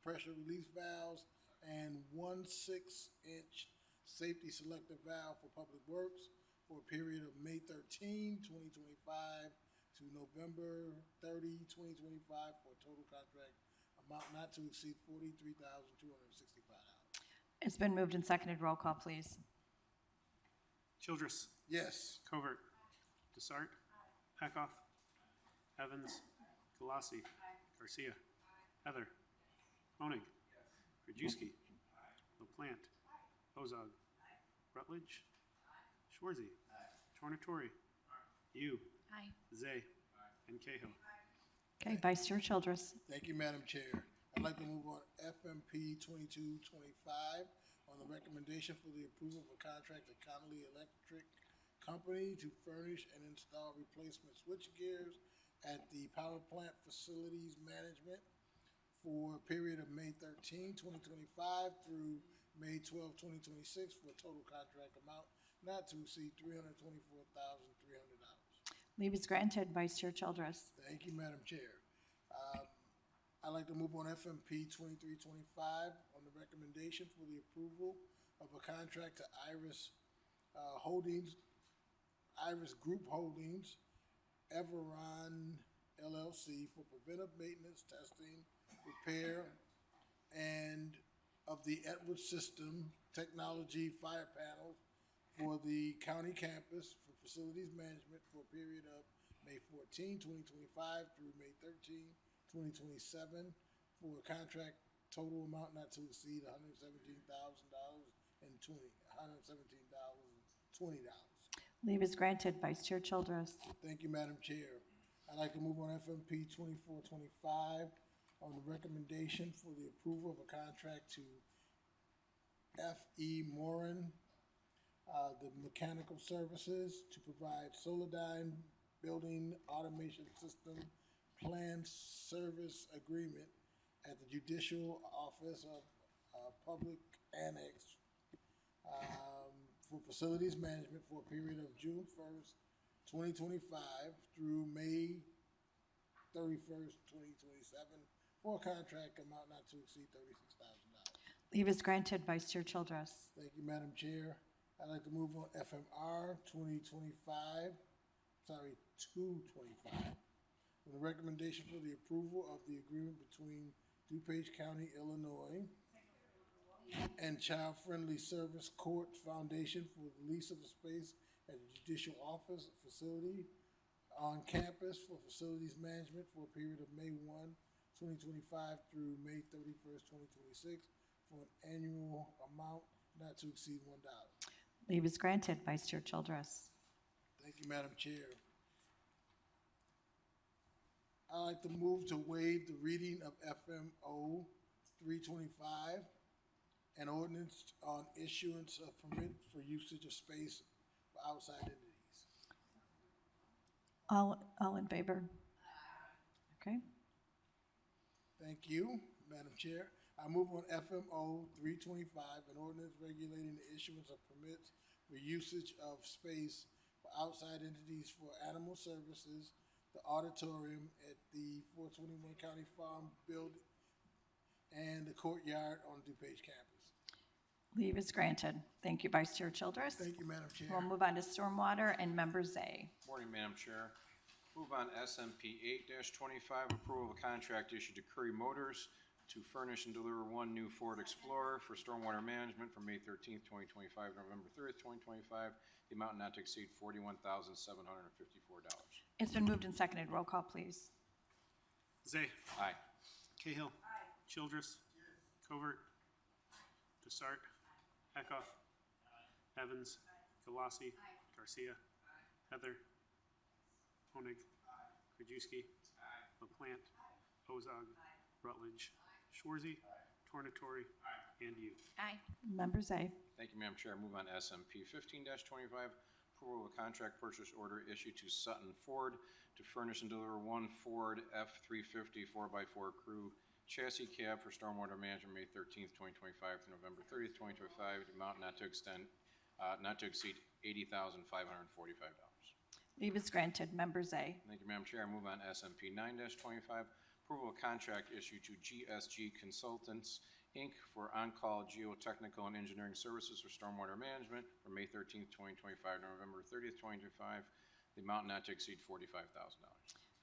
pressure release valves and one 6-inch safety selective valve for Public Works for a period of May 13, 2025 to November 30, 2025 for a total contract amount not to exceed $43,265. It's been moved and seconded. Roll call, please. Childress. Yes. Covert. Desart. Eckhoff. Evans. Galassi. Garcia. Heather. Koenig. Krajewski. LaPlante. Ozog. Rutledge. Schwarzy. Tornatori. You. Aye. Zay. And Cahill. Okay, Vice Chair Childress. Thank you, Madam Chair. I'd like to move on FMP 2225 on the recommendation for the approval of a contract to Connolly Electric Company to furnish and install replacement switch gears at the power plant facilities management for a period of May 13, 2025 through May 12, 2026 for a total contract amount not to exceed $324,300. Leave is granted. Vice Chair Childress. Thank you, Madam Chair. I'd like to move on FMP 2325 on the recommendation for the approval of a contract to Iris Group Holdings, Everon LLC for preventive maintenance, testing, repair, and of the Edwards System Technology fire panels for the county campus for facilities management for a period of May 14, 2025 through May 13, 2027 for a contract total amount not to exceed $117,020. Leave is granted. Vice Chair Childress. Thank you, Madam Chair. I'd like to move on FMP 2425 on the recommendation for the approval of a contract to F.E. Morin, the mechanical services to provide Solidyne building automation system plan service agreement at the Judicial Office of Public Annex for facilities management for a period of June 1st, 2025 through May 31st, 2027 for a contract amount not to exceed $36,000. Leave is granted. Vice Chair Childress. Thank you, Madam Chair. I'd like to move on FMR 225. With a recommendation for the approval of the agreement between DuPage County, Illinois, and Child Friendly Service Court Foundation for the lease of the space at the Judicial Office facility on campus for facilities management for a period of May 1, 2025 through May 31st, 2026 for an annual amount not to exceed $1. Leave is granted. Vice Chair Childress. Thank you, Madam Chair. I'd like to move to waive the reading of FMO 325, an ordinance on issuance of permit for usage of space for outside entities. All in favor? Okay. Thank you, Madam Chair. I move on FMO 325, an ordinance regulating the issuance of permits for usage of space for outside entities for animal services, the auditorium at the 421 County Farm Building, and the courtyard on DuPage campus. Leave is granted. Thank you, Vice Chair Childress. Thank you, Madam Chair. We'll move on to Stormwater and Member Zay. Morning, Madam Chair. Move on SMP 8-25, approval of a contract issued to Curry Motors to furnish and deliver one new Ford Explorer for stormwater management from May 13th, 2025, November 30th, 2025. The amount not to exceed $41,754. It's been moved and seconded. Roll call, please. Zay. Aye. Cahill. Childress. Covert. Desart. Eckhoff. Evans. Galassi. Garcia. Heather. Honig. Krajewski. LaPlante. Ozog. Rutledge. Schwarzy. Tornatore. And you. Aye. Member Zay. Thank you, Madam Chair. Move on SMP 15-25, approval of a contract purchase order issued to Sutton Ford to furnish and deliver one Ford F-350 4x4 crew chassis cab for stormwater management May 13th, 2025 through November 30th, 2025. The amount not to exceed $80,545. Leave is granted. Member Zay. Thank you, Madam Chair. I move on SMP 9-25, approval of contract issued to GSG Consultants, Inc. for on-call geotechnical and engineering services for stormwater management from May 13th, 2025 to November 30th, 2025. The amount not to exceed $45,000.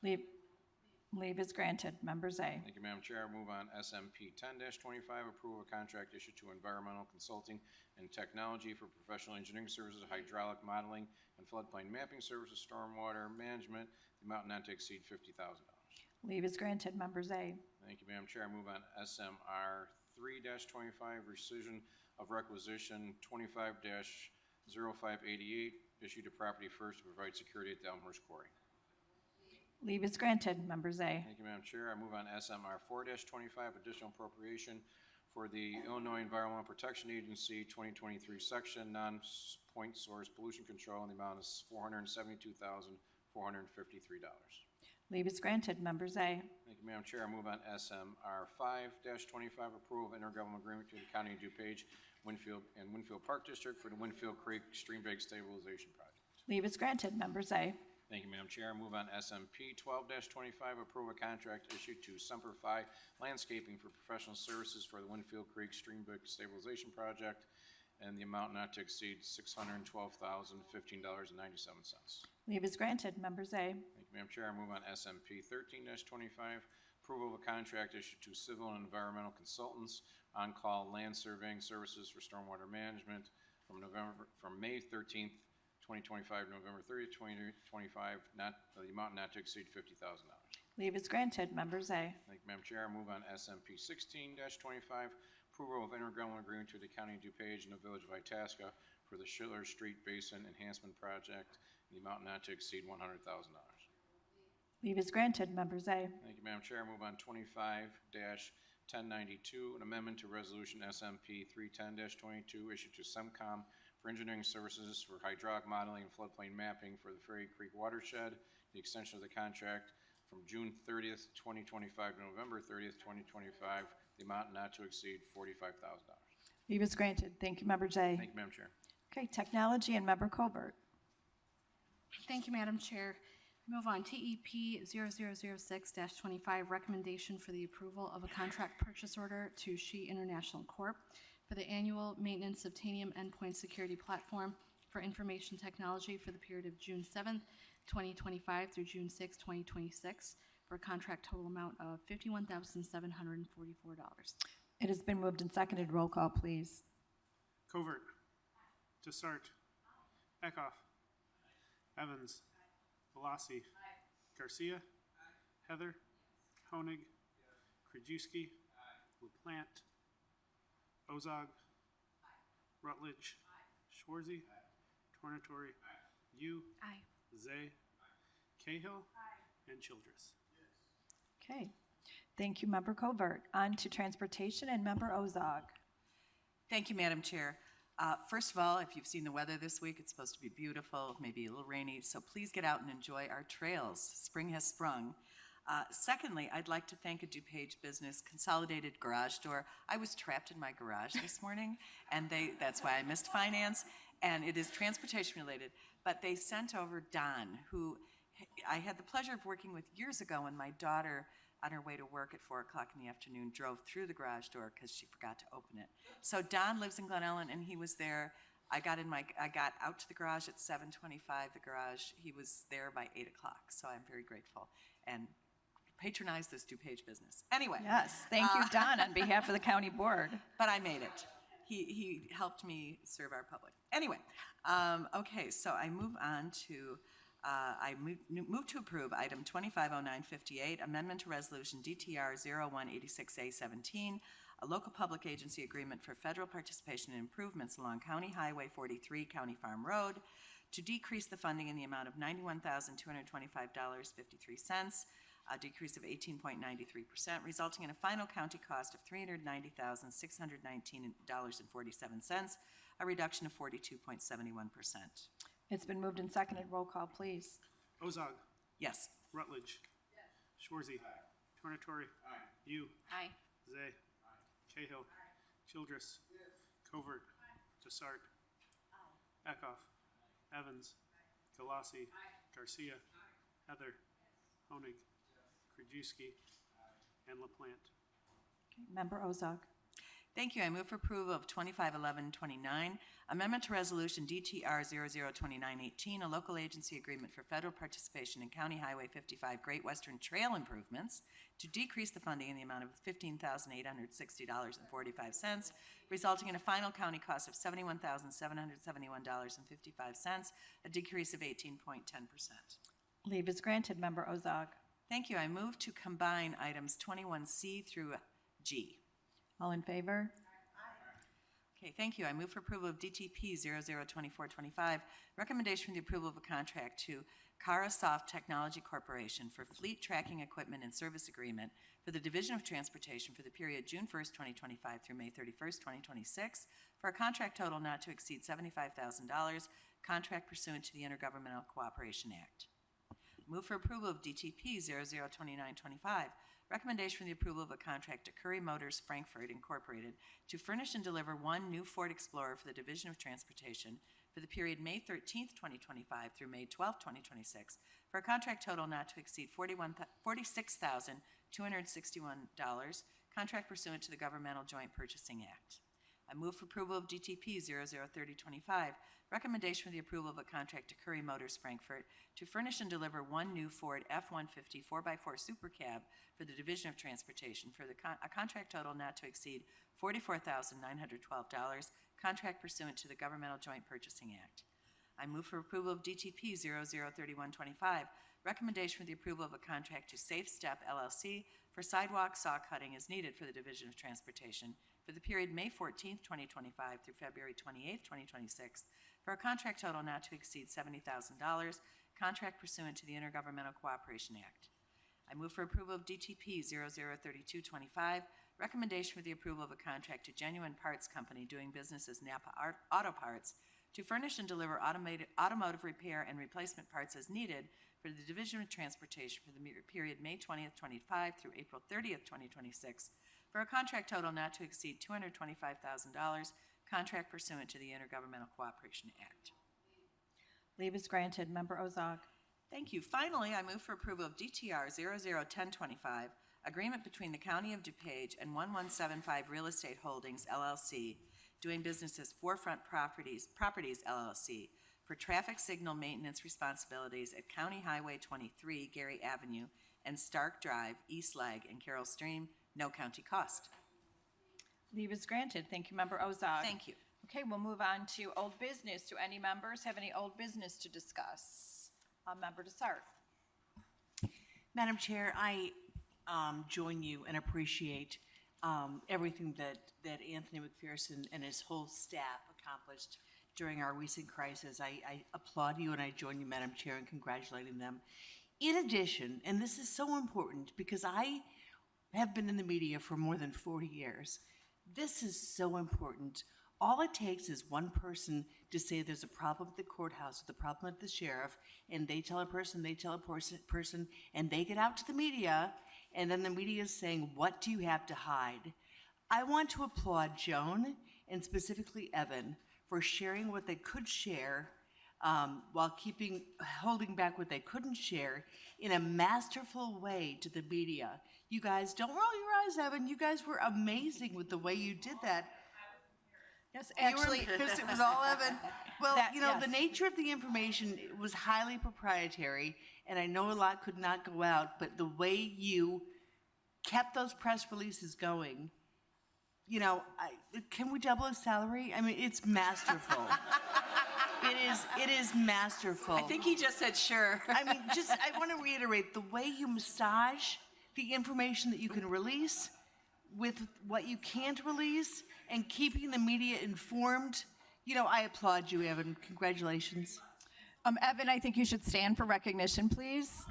Leave is granted. Member Zay. Thank you, Madam Chair. I move on SMP 10-25, approval of contract issued to Environmental Consulting and Technology for professional engineering services, hydraulic modeling, and floodplain mapping services, stormwater management. The amount not to exceed $50,000. Leave is granted. Member Zay. Thank you, Madam Chair. I move on SMR 3-25, rescission of requisition 25-0588, issued to Property First to provide security at the Elmhurst Quarry. Leave is granted. Member Zay. Thank you, Madam Chair. I move on SMR 4-25, additional appropriation for the Illinois Environmental Protection Agency 2023 section, non-point source pollution control, in the amount of $472,453. Leave is granted. Member Zay. Thank you, Madam Chair. I move on SMR 5-25, approval of intergovernmental agreement between the County of DuPage, Winfield, and Winfield Park District for the Winfield Creek Stream Bank Stabilization Project. Leave is granted. Member Zay. Thank you, Madam Chair. I move on SMP 12-25, approve a contract issued to Semperfi Landscaping for professional services for the Winfield Creek Stream Bank Stabilization Project, and the amount not to exceed $612,015.97. Leave is granted. Member Zay. Thank you, Madam Chair. I move on SMP 13-25, approval of a contract issued to Civil and Environmental Consultants on-call land surveying services for stormwater management from May 13th, 2025, November 30th, 2025, the amount not to exceed $50,000. Leave is granted. Member Zay. Thank you, Madam Chair. I move on SMP 16-25, approval of intergovernmental agreement to the County of DuPage and the Village of Itasca for the Schiller Street Basin Enhancement Project, the amount not to exceed $100,000. Leave is granted. Member Zay. Thank you, Madam Chair. I move on 25-1092, an amendment to Resolution SMP 310-22 issued to SEMCOM for engineering services for hydraulic modeling and floodplain mapping for the Ferry Creek watershed, the extension of the contract from June 30th, 2025 to November 30th, 2025, the amount not to exceed $45,000. Leave is granted. Thank you, Member Zay. Thank you, Madam Chair. Okay, Technology and Member Covert. Thank you, Madam Chair. Move on, TEP 0006-25, recommendation for the approval of a contract purchase order to She International Corp. for the annual maintenance of Tanium Endpoint Security Platform for Information Technology for the period of June 7th, 2025 through June 6th, 2026, for a contract total amount of $51,744. It has been moved and seconded. Roll call, please. Covert. Desart. Eckhoff. Evans. Galassi. Garcia. Heather. Honig. Krajewski. LaPlante. Ozog. Rutledge. Schwarzy. Tornatore. You. Aye. Zay. Cahill. And Childress. Okay. Thank you, Member Covert. On to Transportation and Member Ozog. Thank you, Madam Chair. First of all, if you've seen the weather this week, it's supposed to be beautiful, maybe a little rainy, so please get out and enjoy our trails. Spring has sprung. Secondly, I'd like to thank a DuPage business, Consolidated Garage Door. I was trapped in my garage this morning, and that's why I missed finance, and it is transportation related. But they sent over Don, who I had the pleasure of working with years ago when my daughter, on her way to work at 4 o'clock in the afternoon, drove through the garage door because she forgot to open it. So Don lives in Glen Ellen, and he was there. I got out to the garage at 7:25. The garage, he was there by 8 o'clock. So I'm very grateful and patronize this DuPage business. Anyway. Yes, thank you, Don, on behalf of the county board. But I made it. He helped me serve our public. Anyway, okay, so I move on to, I move to approve item 250958, amendment to resolution DTR 0186A17, a local public agency agreement for federal participation in improvements along County Highway 43, County Farm Road, to decrease the funding in the amount of $91,225.53, a decrease of 18.93%, resulting in a final county cost of $390,619.47, a reduction of 42.71%. It's been moved and seconded. Roll call, please. Ozog. Yes. Rutledge. Yes. Schwarzy. Tornatore. You. Aye. Zay. Cahill. Childress. Covert. Desart. Eckhoff. Evans. Galassi. Garcia. Heather. Honig. Krajewski. And LaPlante. Member Ozog. Thank you. I move for approval of 251129, amendment to resolution DTR 002918, a local agency agreement for federal participation in County Highway 55 Great Western Trail improvements to decrease the funding in the amount of $15,860.45, resulting in a final county cost of $71,771.55, a decrease of 18.10%. Leave is granted. Member Ozog. Thank you. I move to combine items 21C through G. All in favor? Okay, thank you. I move for approval of DTP 002425, recommendation for the approval of a contract to Carasoft Technology Corporation for fleet tracking equipment and service agreement for the Division of Transportation for the period June 1st, 2025 through May 31st, 2026, for a contract total not to exceed $75,000, contract pursuant to the Intergovernmental Cooperation Act. Move for approval of DTP 002925, recommendation for the approval of a contract to Curry Motors Frankfurt Incorporated to furnish and deliver one new Ford Explorer for the Division of Transportation for the period May 13th, 2025 through May 12th, 2026, for a contract total not to exceed $46,261, contract pursuant to the Governmental Joint Purchasing Act. I move for approval of DTP 003025, recommendation for the approval of a contract to Curry Motors Frankfurt to furnish and deliver one new Ford F-150 4x4 Super Cab for the Division of Transportation for a contract total not to exceed $44,912, contract pursuant to the Governmental Joint Purchasing Act. I move for approval of DTP 003125, recommendation for the approval of a contract to Safe Step LLC for sidewalk saw cutting as needed for the Division of Transportation for the period May 14th, 2025 through February 28th, 2026, for a contract total not to exceed $70,000, contract pursuant to the Intergovernmental Cooperation Act. I move for approval of DTP 003225, recommendation for the approval of a contract to Genuine Parts Company doing business as Napa Auto Parts to furnish and deliver automotive repair and replacement parts as needed for the Division of Transportation for the period May 20th, 2025 through April 30th, 2026, for a contract total not to exceed $225,000, contract pursuant to the Intergovernmental Cooperation Act. Leave is granted. Member Ozog. Thank you. Finally, I move for approval of DTR 001025, agreement between the County of DuPage and 1175 Real Estate Holdings, LLC, doing business as Forefront Properties, LLC, for traffic signal maintenance responsibilities at County Highway 23, Gary Avenue, and Stark Drive, East Leg, and Carroll Stream, no county cost. Leave is granted. Thank you, Member Ozog. Thank you. Okay, we'll move on to old business. Do any members have any old business to discuss? Member Desart. Madam Chair, I join you and appreciate everything that Anthony McPherson and his whole staff accomplished during our recent crisis. I applaud you and I join you, Madam Chair, in congratulating them. In addition, and this is so important because I have been in the media for more than 40 years, this is so important. All it takes is one person to say there's a problem at the courthouse, or the problem at the sheriff, and they tell a person, and they get out to the media, and then the media is saying, what do you have to hide? I want to applaud Joan, and specifically Evan, for sharing what they could share while holding back what they couldn't share in a masterful way to the media. You guys, don't roll your eyes, Evan. You guys were amazing with the way you did that. Yes, Actually, because it was all Evan. Well, Yes. the nature of the information was highly proprietary, and I know a lot could not go out, but the way you kept those press releases going, can we double his salary? I mean, it's masterful. It is masterful. I think he just said sure. I mean, I want to reiterate, the way you massage the information that you can release with what you can't release and keeping the media informed, I applaud you, Evan. Congratulations. Evan, I think you should stand for recognition, please.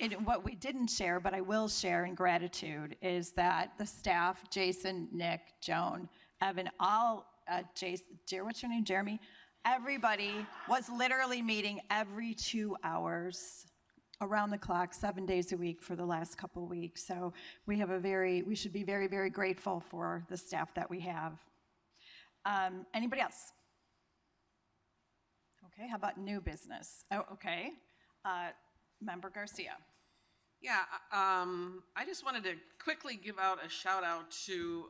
And what we didn't share, but I will share in gratitude, is that the staff, Jason, Nick, Joan, Evan, what's your name, Jeremy? Everybody was literally meeting every 2 hours around the clock, 7 days a week for the last couple weeks. So we should be very, very grateful for the staff that we have. Anybody else? Okay, how about new business? Oh, okay. Member Garcia. Yeah, I just wanted to quickly give out a shout out to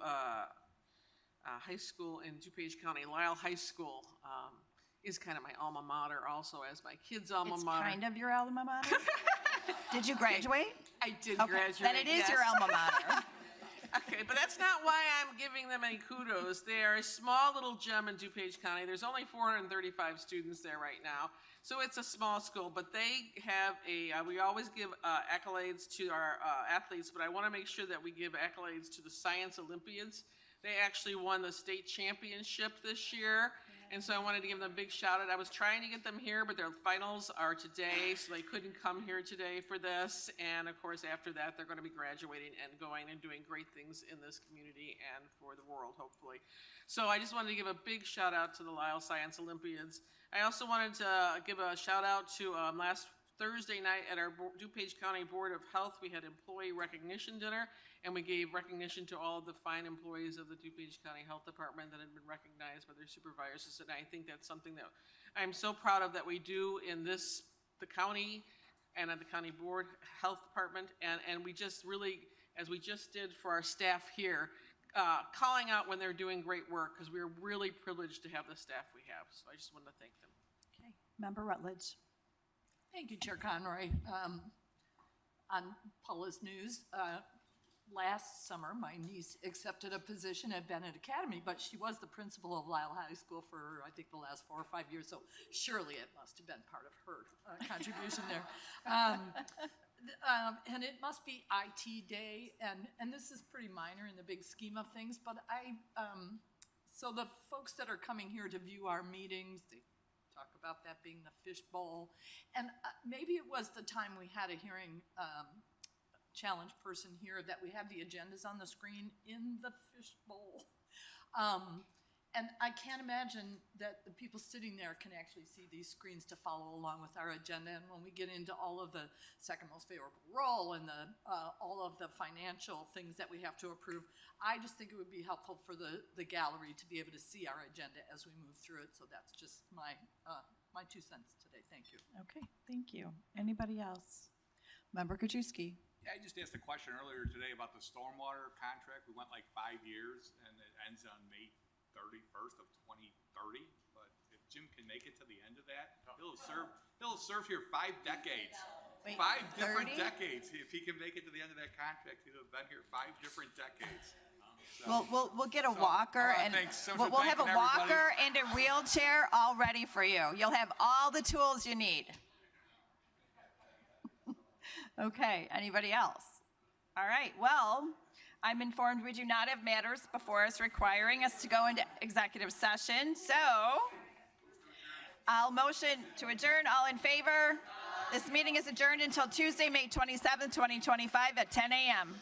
high school in DuPage County. Lisle High School is kind of my alma mater also, as my kids' alma mater. It's kind of your alma mater? Did you graduate? I did Okay, graduate. then it is yes. your alma mater. Okay, but that's not why I'm giving them any kudos. They are a small little gem in DuPage County. There's only 435 students there right now, so it's a small school, but they have we always give accolades to our athletes, but I want to make sure that we give accolades to the Science Olympiads. They actually won the state championship this year, and so I wanted to give them a big shout out. I was trying to get them here, but their finals are today, so they couldn't come here today for this. And of course, after that, they're going to be graduating and going and doing great things in this community and for the world, hopefully. So I just wanted to give a big shout out to the Lisle Science Olympiads. I also wanted to give a shout out to last Thursday night at our DuPage County Board of Health, we had employee recognition dinner, and we gave recognition to all of the fine employees of the DuPage County Health Department that had been recognized by their supervisors. And I think that's something that I'm so proud of that we do in the county and at the County Board Health Department. And we just really, as we just did for our staff here, calling out when they're doing great work, because we're really privileged to have the staff we have. So I just wanted to thank them. Okay, Member Rutledge. Thank you, Chair Conroy. On Paula's news, last summer, my niece accepted a position at Bennett Academy, but she was the principal of Lisle High School for, I think, the last 4 or 5 years, so surely it must have been part of her contribution there. And it must be IT Day, and this is pretty minor in the big scheme of things, but so the folks that are coming here to view our meetings, they talk about that being the fishbowl, and maybe it was the time we had a hearing challenge person here that we have the agendas on the screen in the fishbowl. And I can't imagine that the people sitting there can actually see these screens to follow along with our agenda. And when we get into all of the second most favorable role and all of the financial things that we have to approve, I just think it would be helpful for the gallery to be able to see our agenda as we move through it. So that's just my 2 cents today. Thank you. Okay, thank you. Anybody else? Member Kajewski. Yeah, I just asked a question earlier today about the stormwater contract. We went like 5 years, and it ends on May 31st of 2030. But if Jim can make it to the end of that, he'll have served here 5 decades. Wait, 5 different 30? decades. If he can make it to the end of that contract, he'll have been here 5 different decades. So, we'll get a walker, and we'll have a walker and a wheelchair all ready for you. You'll have all the tools you need. Okay, anybody else? All right, well, I'm informed we do not have matters before us requiring us to go into executive session, so I'll motion to adjourn. All in favor? This meeting is adjourned until Tuesday, May 27th, 2025 at 10 a.m.